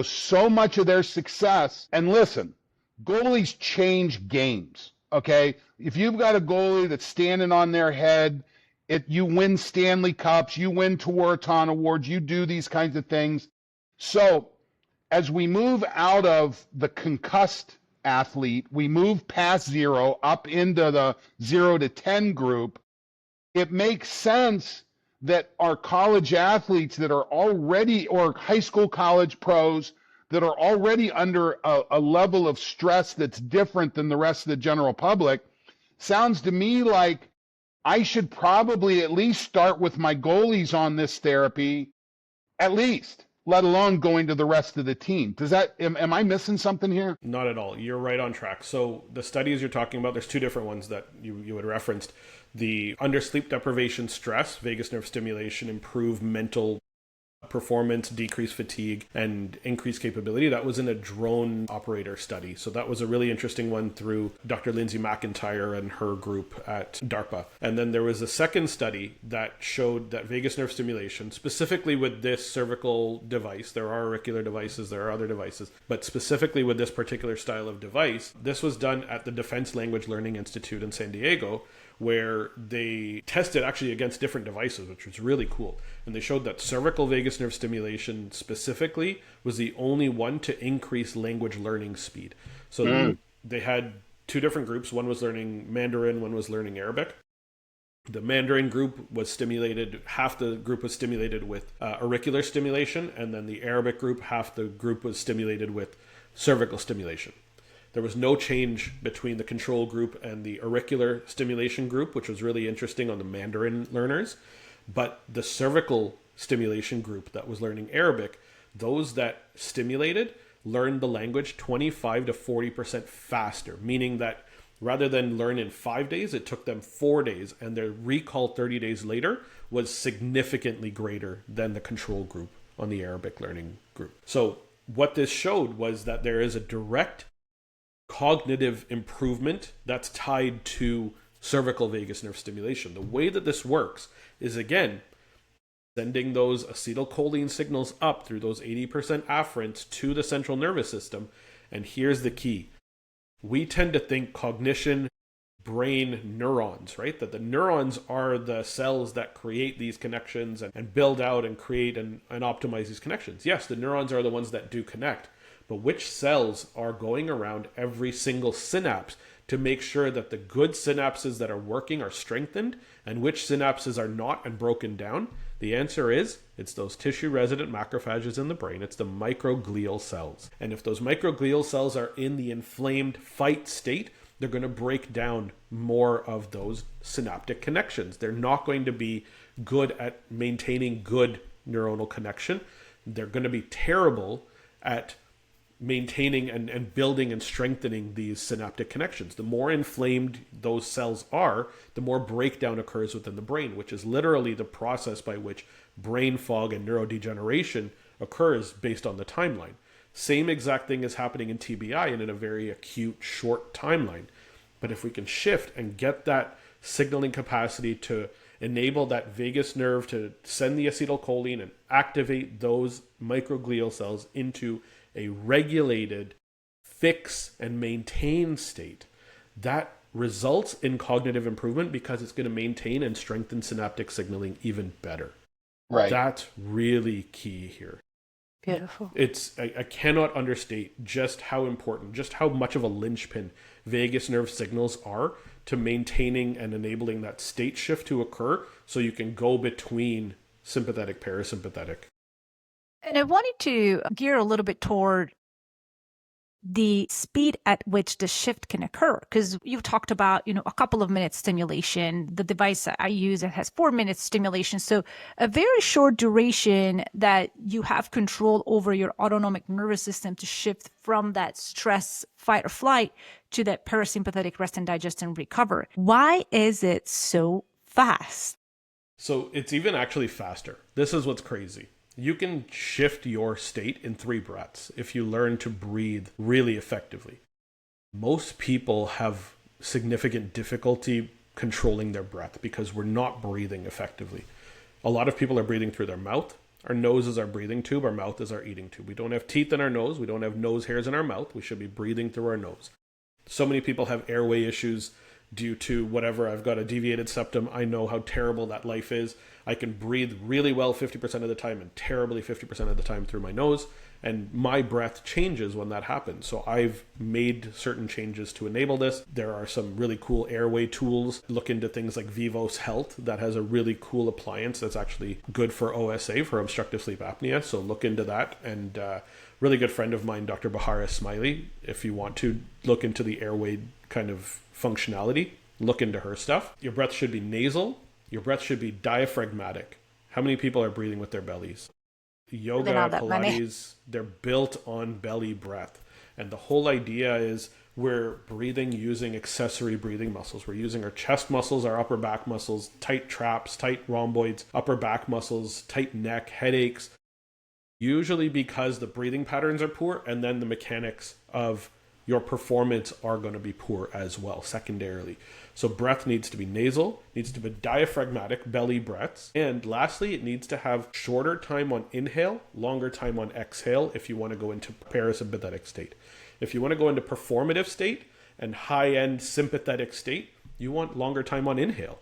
So much of their success, and listen, goalies change games, okay? If you've got a goalie that's standing on their head, you win Stanley Cups, you win Tewaaraton Awards, you do these kinds of things. So as we move out of the concussed athlete, we move past zero up into the 0 to 10 group. It makes sense that our college athletes that are already, or high school college pros that are already under a level of stress that's different than the rest of the general public, sounds to me like I should probably at least start with my goalies on this therapy, at least, let alone going to the rest of the team. Am I missing something here? Not at all. You're right on track. So the studies you're talking about, there's two different ones that you had referenced. The under sleep deprivation stress, vagus nerve stimulation, improve mental performance, decrease fatigue, and increase capability. That was in a drone operator study. So that was a really interesting one through Dr. Lindsay McIntyre and her group at DARPA. And then there was a second study that showed that vagus nerve stimulation, specifically with this cervical device, there are auricular devices, there are other devices, but specifically with this particular style of device, this was done at the Defense Language Learning Institute in San Diego, where they tested actually against different devices, which was really cool. And they showed that cervical vagus nerve stimulation specifically was the only one to increase language learning speed. So they had two different groups. One was learning Mandarin, one was learning Arabic. The Mandarin group was stimulated, half the group was stimulated with auricular stimulation, and then the Arabic group, half the group was stimulated with cervical stimulation. There was no change between the control group and the auricular stimulation group, which was really interesting on the Mandarin learners. But the cervical stimulation group that was learning Arabic, those that stimulated learned the language 25 to 40% faster, meaning that rather than learn in 5 days, it took them 4 days, and their recall 30 days later was significantly greater than the control group on the Arabic learning group. So what this showed was that there is a direct cognitive improvement that's tied to cervical vagus nerve stimulation. The way that this works is, again, sending those acetylcholine signals up through those 80% afferents to the central nervous system. And here's the key. We tend to think cognition, brain, neurons, right? That the neurons are the cells that create these connections and build out and create and optimize these connections. Yes, the neurons are the ones that do connect. But which cells are going around every single synapse to make sure that the good synapses that are working are strengthened and which synapses are not and broken down? The answer is, it's those tissue-resident macrophages in the brain. It's the microglial cells. And if those microglial cells are in the inflamed fight state, they're going to break down more of those synaptic connections. They're not going to be good at maintaining good neuronal connection. They're going to be terrible at maintaining and building and strengthening these synaptic connections. The more inflamed those cells are, the more breakdown occurs within the brain, which is literally the process by which brain fog and neurodegeneration occurs based on the timeline. Same exact thing is happening in TBI and in a very acute, short timeline. But if we can shift and get that signaling capacity to enable that vagus nerve to send the acetylcholine and activate those microglial cells into a regulated, fix, and maintain state, that results in cognitive improvement because it's going to maintain and strengthen synaptic signaling even better. Right. That's really key here. Beautiful. I cannot understate just how important, just how much of a linchpin vagus nerve signals are to maintaining and enabling that state shift to occur so you can go between sympathetic, parasympathetic. And I wanted to gear a little bit toward the speed at which the shift can occur, because you've talked about, a couple of minutes stimulation. The device I use, it has 4 minutes stimulation. So a very short duration that you have control over your autonomic nervous system to shift from that stress, fight or flight to that parasympathetic rest and digest and recover. Why is it so fast? So it's even actually faster. This is what's crazy. You can shift your state in 3 breaths if you learn to breathe really effectively. Most people have significant difficulty controlling their breath because we're not breathing effectively. A lot of people are breathing through their mouth. Our nose is our breathing tube. Our mouth is our eating tube. We don't have teeth in our nose. We don't have nose hairs in our mouth. We should be breathing through our nose. So many people have airway issues due to whatever. I've got a deviated septum. I know how terrible that life is. I can breathe really well 50% of the time and terribly 50% of the time through my nose. And my breath changes when that happens. So I've made certain changes to enable this. There are some really cool airway tools. Look into things like Vivos Health that has a really cool appliance that's actually good for OSA, for obstructive sleep apnea. So look into that. And really good friend of mine, Dr. Bahara Smiley, if you want to look into the airway kind of functionality, look into her stuff. Your breath should be nasal. Your breath should be diaphragmatic. How many people are breathing with their bellies? Yoga, Pilates, they're built on belly breath. And the whole idea is we're breathing using accessory breathing muscles. We're using our chest muscles, our upper back muscles, tight traps, tight rhomboids, upper back muscles, tight neck, headaches. Usually because the breathing patterns are poor, and then the mechanics of your performance are going to be poor as well, secondarily. So breath needs to be nasal, needs to be diaphragmatic, belly breaths. And lastly, it needs to have shorter time on inhale, longer time on exhale if you want to go into parasympathetic state. If you want to go into performative state and high-end sympathetic state, you want longer time on inhale.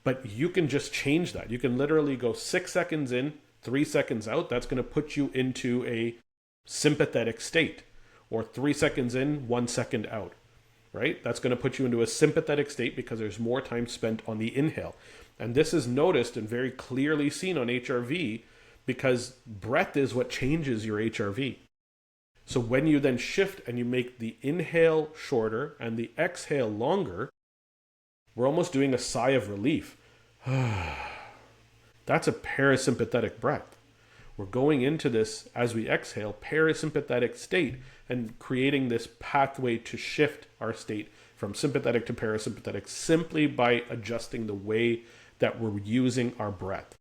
But you can just change that. You can literally go 6 seconds in, 3 seconds out. That's going to put you into a sympathetic state. Or 3 seconds in, 1 second out. Right? That's going to put you into a sympathetic state because there's more time spent on the inhale. And this is noticed and very clearly seen on HRV because breath is what changes your HRV. So when you then shift and you make the inhale shorter and the exhale longer, we're almost doing a sigh of relief. That's a parasympathetic breath. We're going into this, as we exhale, parasympathetic state and creating this pathway to shift our state from sympathetic to parasympathetic simply by adjusting the way that we're using our breath.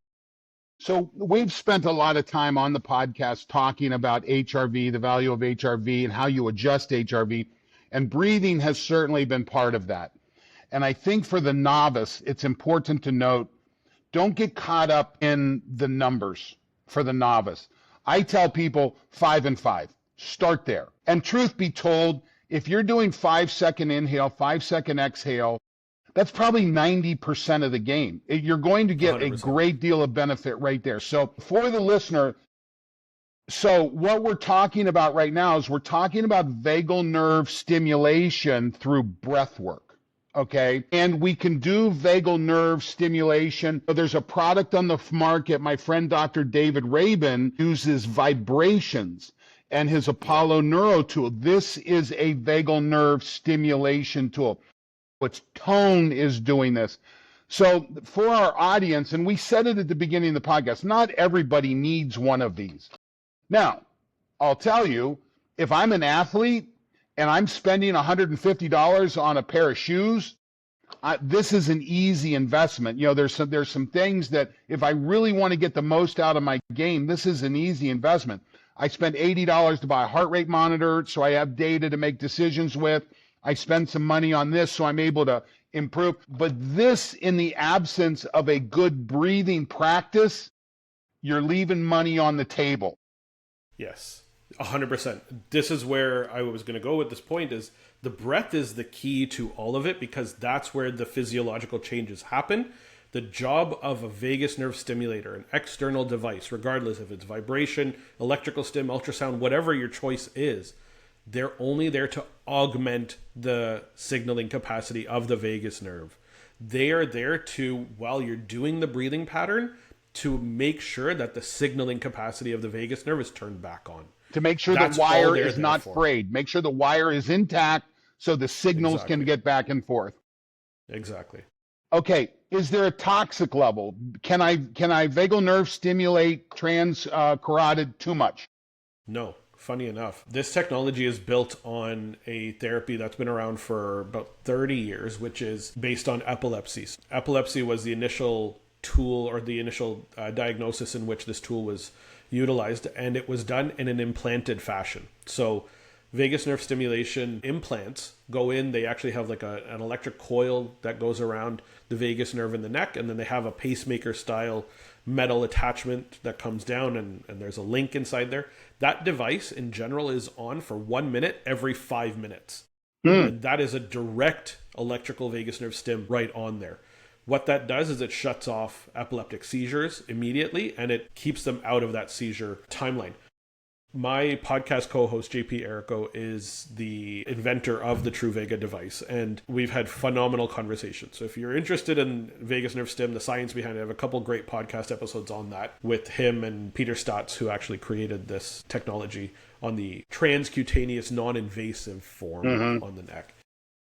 So we've spent a lot of time on the podcast talking about HRV, the value of HRV, and how you adjust HRV, and breathing has certainly been part of that. And I think for the novice, it's important to note, don't get caught up in the numbers for the novice. I tell people 5 and 5. Start there. And truth be told, if you're doing 5-second inhale, 5-second exhale, that's probably 90% of the game. You're going to get 100%. A great deal of benefit right there. So for the listener, so what we're talking about right now is we're talking about vagal nerve stimulation through breath work. Okay. And we can do vagal nerve stimulation. There's a product on the market. My friend, Dr. David Rabin, uses vibrations and his Apollo Neuro tool. This is a vagal nerve stimulation tool. Which Tone is doing this. So for our audience, and we said it at the beginning of the podcast, not everybody needs one of these. Now, I'll tell you, if I'm an athlete and I'm spending $150 on a pair of shoes, this is an easy investment. You know, there's some things that if I really want to get the most out of my game, this is an easy investment. I spent $80 to buy a heart rate monitor, so I have data to make decisions with. I spend some money on this, so I'm able to improve. But this, in the absence of a good breathing practice, you're leaving money on the table. Yes, 100%. This is where I was going to go with this point is the breath is the key to all of it because that's where the physiological changes happen. The job of a vagus nerve stimulator, an external device, regardless if it's vibration, electrical stim, ultrasound, whatever your choice is, they're only there to augment the signaling capacity of the vagus nerve. They are there to, while you're doing the breathing pattern, to make sure that the signaling capacity of the vagus nerve is turned back on. To make sure the wire is not frayed. Make sure the wire is intact so the signals can get back and forth. Exactly. Okay, is there a toxic level? Can I vagal nerve stimulate transcarotid too much? No. Funny enough, this technology is built on a therapy that's been around for about 30 years, which is based on epilepsy. Epilepsy was the initial tool or the initial diagnosis in which this tool was utilized, and it was done in an implanted fashion. So vagus nerve stimulation implants go in, they actually have like an electric coil that goes around the vagus nerve in the neck, and then they have a pacemaker style metal attachment that comes down, and there's a link inside there. That device in general is on for 1 minute every 5 minutes. And that is a direct electrical vagus nerve stim right on there. What that does is it shuts off epileptic seizures immediately, and it keeps them out of that seizure timeline. My podcast co-host, JP Errico, is the inventor of the Truvaga device, and we've had phenomenal conversations. So if you're interested in vagus nerve stim, the science behind it, I have a couple great podcast episodes on that with him and Peter Stotz, who actually created this technology on the transcutaneous non-invasive form on the neck.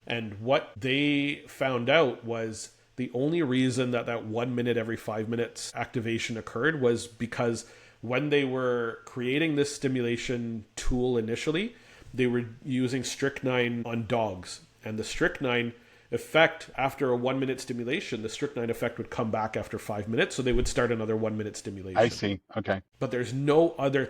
And what they found out was the only reason that 1 minute every 5 minutes activation occurred was because when they were creating this stimulation tool initially, they were using strychnine on dogs. And the strychnine effect, after a 1 minute stimulation, the strychnine effect would come back after 5 minutes. So they would start another 1 minute stimulation. I see. Okay. But there's no other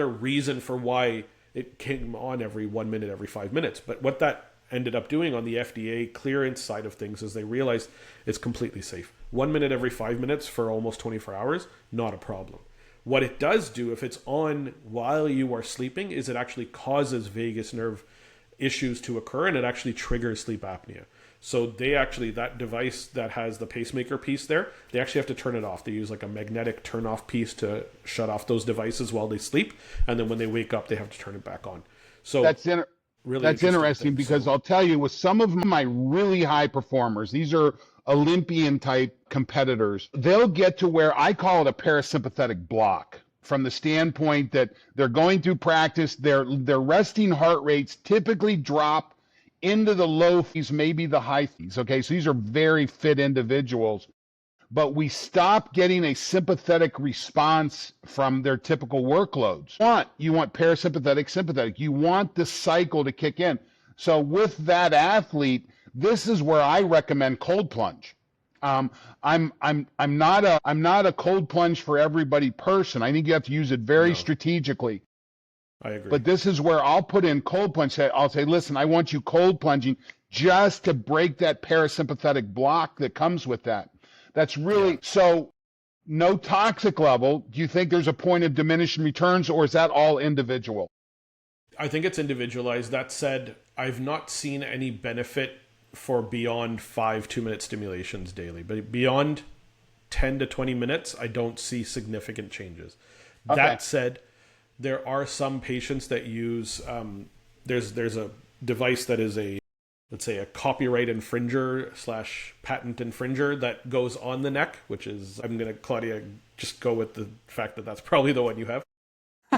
reason for why it came on every 1 minute, every 5 minutes. But what that ended up doing on the FDA clearance side of things is they realized it's completely safe. 1 minute every 5 minutes for almost 24 hours, not a problem. What it does do, if it's on while you are sleeping, is it actually causes vagus nerve issues to occur, and it actually triggers sleep apnea. So that device that has the pacemaker piece there, they actually have to turn it off. They use like a magnetic turn off piece to shut off those devices while they sleep. And then when they wake up, they have to turn it back on. So that's thing. interesting because I'll tell you, with some of my really high performers, these are Olympian type competitors, they'll get to where I call it a parasympathetic block, from the standpoint that they're going through practice, their resting heart rates typically drop into the low fees, maybe the high fees. Okay, so these are very fit individuals, but we stop getting a sympathetic response from their typical workloads. You want parasympathetic, sympathetic. You want the cycle to kick in. So with that athlete, this is where I recommend cold plunge. I'm not a cold plunge for everybody person. I think you have to use it very strategically. I agree. But this is where I'll put in cold plunge. I'll say, listen, I want you cold plunging just to break that parasympathetic block that comes with that. That's really so. No toxic level. Do you think there's a point of diminishing returns, or is that all individual? I think it's individualized. That said, I've not seen any benefit for beyond 5 2-minute stimulations daily, but beyond 10 to 20 minutes, I don't see significant changes. Okay. That said, there are some patients that use, there's a device that is let's say a copyright infringer / patent infringer that goes on the neck, which is, I'm going to, Klaudia, just go with the fact that that's probably the one you have.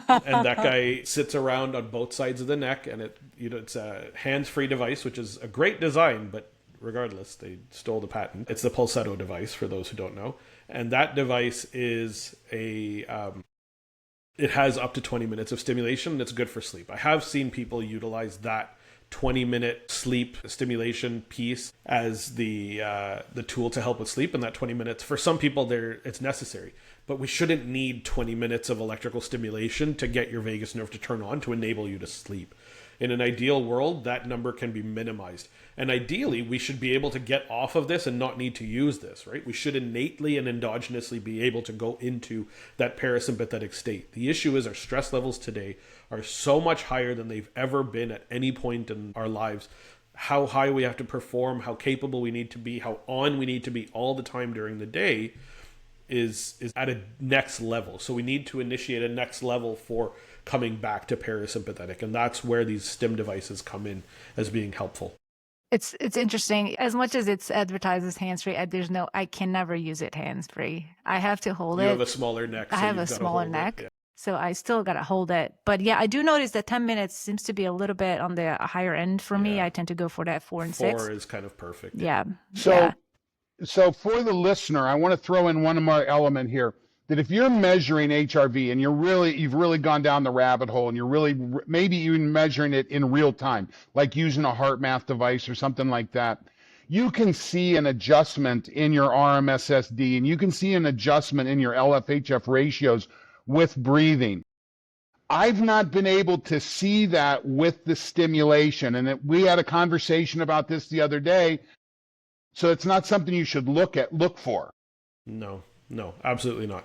And that guy sits around on both sides of the neck, and it's a hands-free device, which is a great design, but regardless, they stole the patent. It's the Pulsetto device, for those who don't know. And that device is it has up to 20 minutes of stimulation, and it's good for sleep. I have seen people utilize that 20-minute sleep stimulation piece as the tool to help with sleep, and that 20 minutes, for some people, it's necessary. But we shouldn't need 20 minutes of electrical stimulation to get your vagus nerve to turn on to enable you to sleep. In an ideal world, that number can be minimized. And ideally, we should be able to get off of this and not need to use this, right? We should innately and endogenously be able to go into that parasympathetic state. The issue is our stress levels today are so much higher than they've ever been at any point in our lives. How high we have to perform, how capable we need to be, how on we need to be all the time during the day is at a next level. So we need to initiate a next level for coming back to parasympathetic. And that's where these stim devices come in as being helpful. It's interesting. As much as it's advertised as hands-free, I can never use it hands-free. I have to hold it. You have a smaller neck. I have a smaller neck. Yeah. So I still got to hold it. But yeah, I do notice that 10 minutes seems to be a little bit on the higher end for me. I tend to go for that 4 and 6. 4 is kind of perfect. Yeah. So for the listener, I want to throw in one more element here, that if you're measuring HRV and you've really gone down the rabbit hole and you're really maybe even measuring it in real time, like using a heart math device or something like that, you can see an adjustment in your RMSSD and you can see an adjustment in your LFHF ratios with breathing. I've not been able to see that with the stimulation. And we had a conversation about this the other day. So it's not something you should look for. No, absolutely not.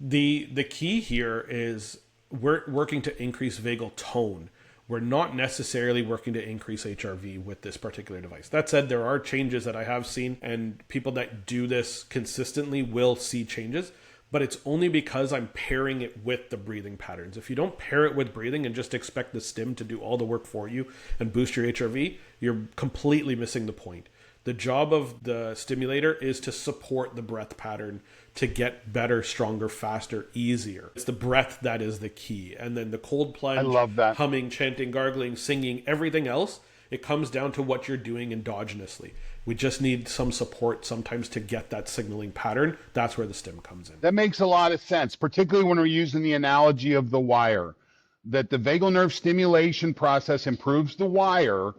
The key here is we're working to increase vagal tone. We're not necessarily working to increase HRV with this particular device. That said, there are changes that I have seen, and people that do this consistently will see changes, but it's only because I'm pairing it with the breathing patterns. If you don't pair it with breathing and just expect the stim to do all the work for you and boost your HRV, you're completely missing the point. The job of the stimulator is to support the breath pattern to get better, stronger, faster, easier. It's the breath that is the key. And then the cold plunge, I love that. Humming, chanting, gargling, singing, everything else, it comes down to what you're doing endogenously. We just need some support sometimes to get that signaling pattern. That's where the stim comes in. That makes a lot of sense, particularly when we're using the analogy of the wire, that the vagal nerve stimulation process improves the wire,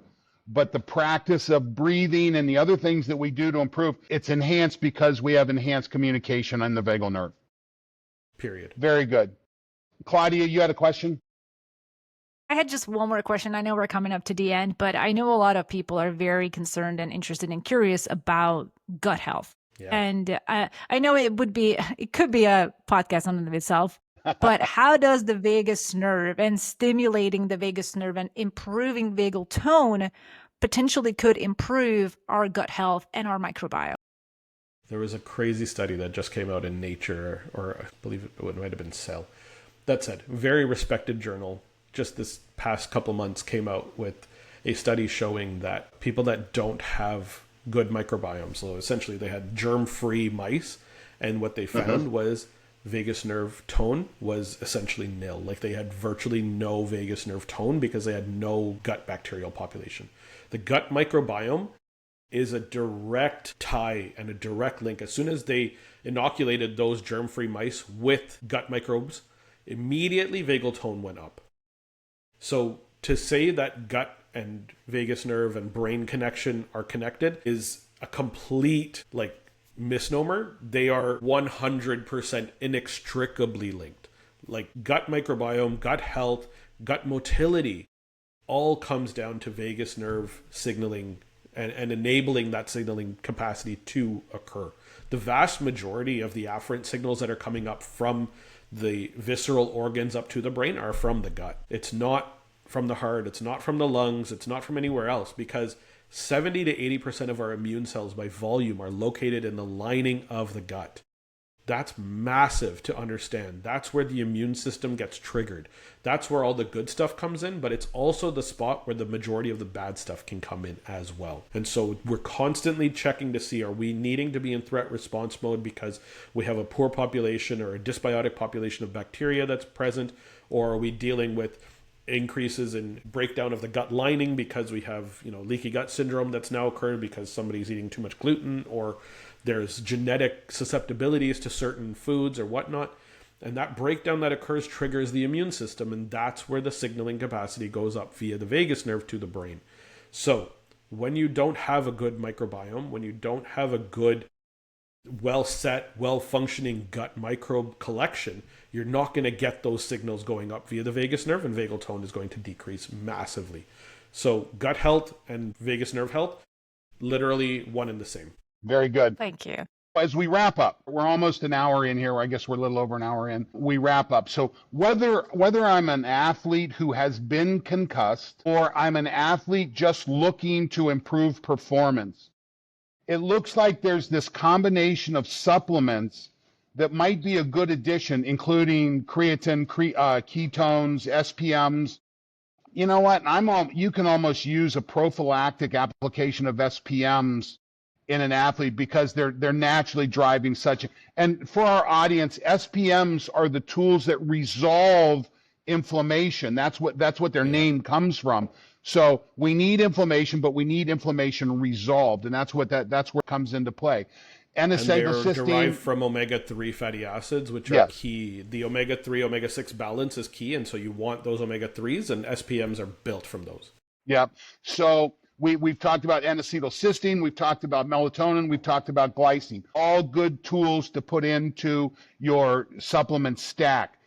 but the practice of breathing and the other things that we do to improve, it's enhanced because we have enhanced communication on the vagal nerve. Period. Very good. Klaudia, you had a question? I had just one more question. I know we're coming up to the end, but I know a lot of people are very concerned and interested and curious about gut health. Yeah. And I know it could be a podcast on it itself, but how does the vagus nerve and stimulating the vagus nerve and improving vagal tone potentially could improve our gut health and our microbiome? There was a crazy study that just came out in Nature, or I believe it might have been Cell. That said, very respected journal, just this past couple months came out with a study showing that people that don't have good microbiomes, so essentially they had germ-free mice, and what they found was vagus nerve tone was essentially nil. Like they had virtually no vagus nerve tone because they had no gut bacterial population. The gut microbiome is a direct tie and a direct link. As soon as they inoculated those germ-free mice with gut microbes, immediately vagal tone went up. So to say that gut and vagus nerve and brain connection are connected is a complete misnomer. They are 100% inextricably linked. Like gut microbiome, gut health, gut motility all comes down to vagus nerve signaling and enabling that signaling capacity to occur. The vast majority of the afferent signals that are coming up from the visceral organs up to the brain are from the gut. It's not from the heart, it's not from the lungs, it's not from anywhere else, because 70 to 80% of our immune cells by volume are located in the lining of the gut. That's massive to understand. That's where the immune system gets triggered. That's where all the good stuff comes in, but it's also the spot where the majority of the bad stuff can come in as well. And so we're constantly checking to see, are we needing to be in threat response mode because we have a poor population or a dysbiotic population of bacteria that's present, or are we dealing with increases in breakdown of the gut lining because we have, leaky gut syndrome that's now occurred because somebody's eating too much gluten, or there's genetic susceptibilities to certain foods or whatnot. And that breakdown that occurs triggers the immune system, and that's where the signaling capacity goes up via the vagus nerve to the brain. So when you don't have a good microbiome, when you don't have a good, well-set, well-functioning gut microbe collection, you're not going to get those signals going up via the vagus nerve, and vagal tone is going to decrease massively. So gut health and vagus nerve health, literally one and the same. Very good. Thank you. As we wrap up, we're almost an hour in here. I guess we're a little over an hour in. We wrap up. So whether I'm an athlete who has been concussed or I'm an athlete just looking to improve performance, it looks like there's this combination of supplements that might be a good addition, including creatine, ketones, SPMs. You know what? You can almost use a prophylactic application of SPMs in an athlete because they're naturally driving and for our audience, SPMs are the tools that resolve inflammation. That's what their name comes from. So we need inflammation, but we need inflammation resolved, and that's where it comes into play. And they're derived from omega-3 fatty acids, which are key. The omega-3, omega-6 balance is key, and so you want those omega-3s, and SPMs are built from those. Yeah. So We've talked about N-acetylcysteine. We've talked about melatonin. We've talked about glycine. All good tools to put into your supplement stack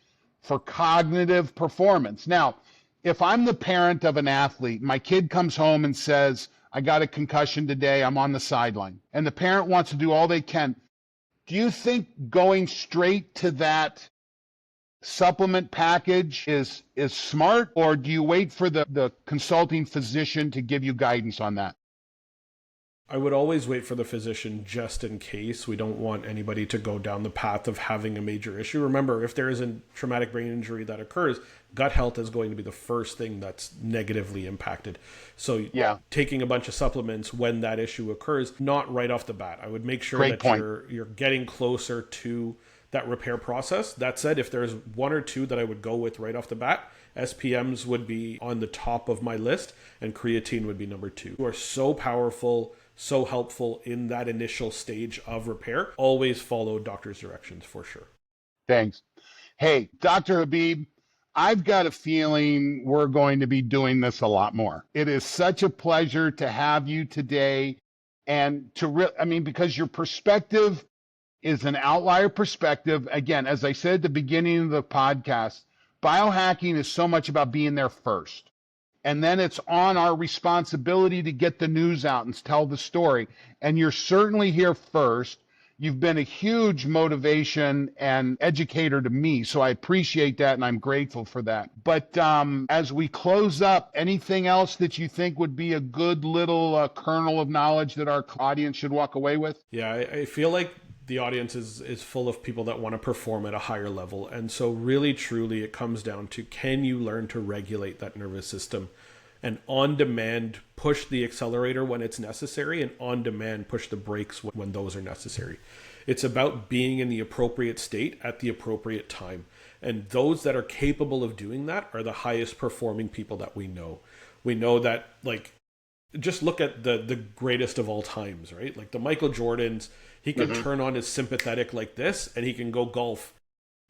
for cognitive performance. Now, if I'm the parent of an athlete, my kid comes home and says, I got a concussion today, I'm on the sideline, and the parent wants to do all they can, do you think going straight to that supplement package is smart, or do you wait for the consulting physician to give you guidance on that? I would always wait for the physician just in case. We don't want anybody to go down the path of having a major issue. Remember, if there is a traumatic brain injury that occurs, gut health is going to be the first thing that's negatively impacted. So taking a bunch of supplements when that issue occurs, not right off the bat. I would make sure you're getting closer to that repair process. That said, if there's one or two that I would go with right off the bat, SPMs would be on the top of my list and creatine would be number 2. They are so powerful, so helpful in that initial stage of repair. Always follow doctor's directions for sure. Thanks. Hey, Dr. Habib, I've got a feeling we're going to be doing this a lot more. It is such a pleasure to have you today, and because your perspective is an outlier perspective. Again, as I said at the beginning of the podcast, biohacking is so much about being there first. And then it's on our responsibility to get the news out and tell the story. And you're certainly here first. You've been a huge motivation and educator to me, so I appreciate that and I'm grateful for that. But as we close up, anything else that you think would be a good little kernel of knowledge that our audience should walk away with? Yeah, I feel like the audience is full of people that want to perform at a higher level. And so really, truly, it comes down to, can you learn to regulate that nervous system and on demand push the accelerator when it's necessary and on demand push the brakes when those are necessary. It's about being in the appropriate state at the appropriate time. And those that are capable of doing that are the highest performing people that we know. We know that, like, just look at the greatest of all times, right? Like the Michael Jordans, he can turn on his sympathetic like this and he can go golf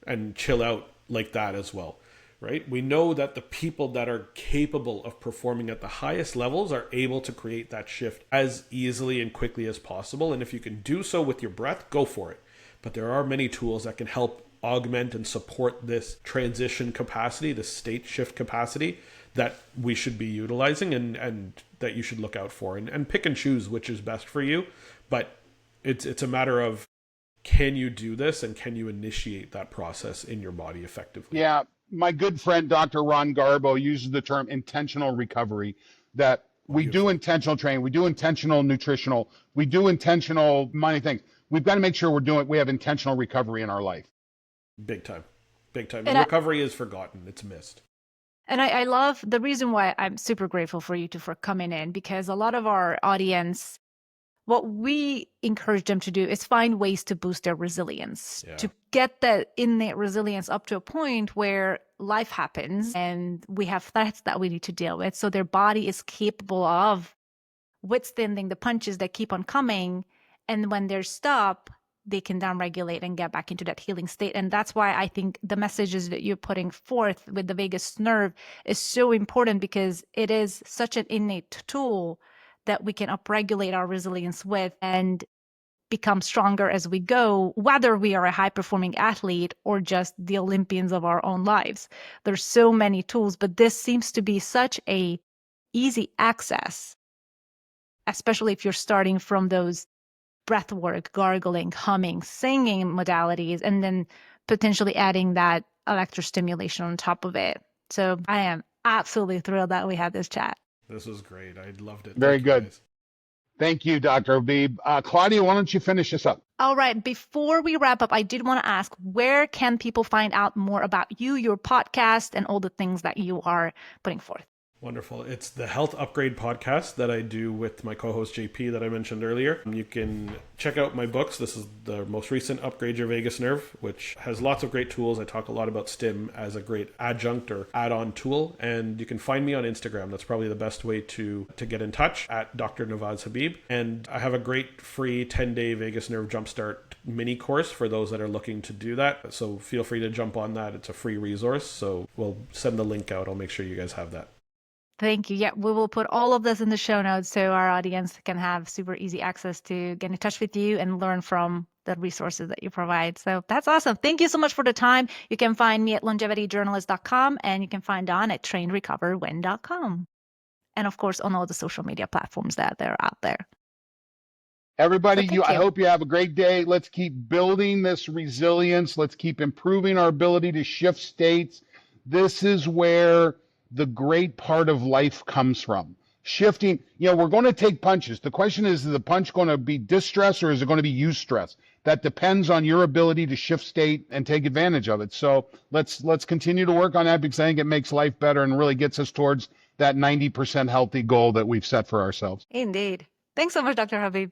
and chill out like that as well, right? We know that the people that are capable of performing at the highest levels are able to create that shift as easily and quickly as possible. And if you can do so with your breath, go for it. But there are many tools that can help augment and support this transition capacity, the state shift capacity that we should be utilizing and that you should look out for and pick and choose which is best for you. But it's a matter of, can you do this and can you initiate that process in your body effectively? Yeah. My good friend, Dr. Ron Garbo, uses the term intentional recovery, that we do intentional training, we do intentional nutritional, we do intentional money things. We've got to make sure we have intentional recovery in our life. Big time. And recovery is forgotten. It's missed. And I love the reason why I'm super grateful for you for coming in, because a lot of our audience, what we encourage them to do is find ways to boost their resilience, to get that innate resilience up to a point where life happens and we have threats that we need to deal with. So their body is capable of withstanding the punches that keep on coming. And when they're stopped, they can downregulate and get back into that healing state. And that's why I think the messages that you're putting forth with the vagus nerve is so important, because it is such an innate tool that we can upregulate our resilience with and become stronger as we go, whether we are a high-performing athlete or just the Olympians of our own lives. There's so many tools, but this seems to be such a easy access, especially if you're starting from those breath work, gargling, humming, singing modalities, and then potentially adding that electrostimulation on top of it. So I am absolutely thrilled that we had this chat. This was great. I loved it. Very good. Thank you, Dr. Habib. Klaudia, why don't you finish this up? All right. Before we wrap up, I did want to ask, where can people find out more about you, your podcast, and all the things that you are putting forth? Wonderful. It's the Health Upgrade podcast that I do with my co-host JP that I mentioned earlier. You can check out my books. This is the most recent, Upgrade Your Vagus Nerve, which has lots of great tools. I talk a lot about STIM as a great adjunct or add-on tool. And you can find me on Instagram. That's probably the best way to get in touch, at Dr. Navaz Habib. And I have a great free 10-day Vagus Nerve Jumpstart mini course for those that are looking to do that. So feel free to jump on that. It's a free resource. So we'll send the link out. I'll make sure you guys have that. Thank you. Yeah, we will put all of this in the show notes so our audience can have super easy access to get in touch with you and learn from the resources that you provide. So that's awesome. Thank you so much for the time. You can find me at longevityjournalist.com and you can find Don at trainrecoverwin.com. And of course, on all the social media platforms that are out there. Everybody, So I hope you have a great day. Let's keep building this resilience. Let's keep improving our ability to shift states. This is where the great part of life comes from. Shifting, we're going to take punches. The question is the punch going to be distress or is it going to be eustress? That depends on your ability to shift state and take advantage of it. So let's continue to work on that because I think it makes life better and really gets us towards that 90% healthy goal that we've set for ourselves. Indeed. Thanks so much, Dr. Habib.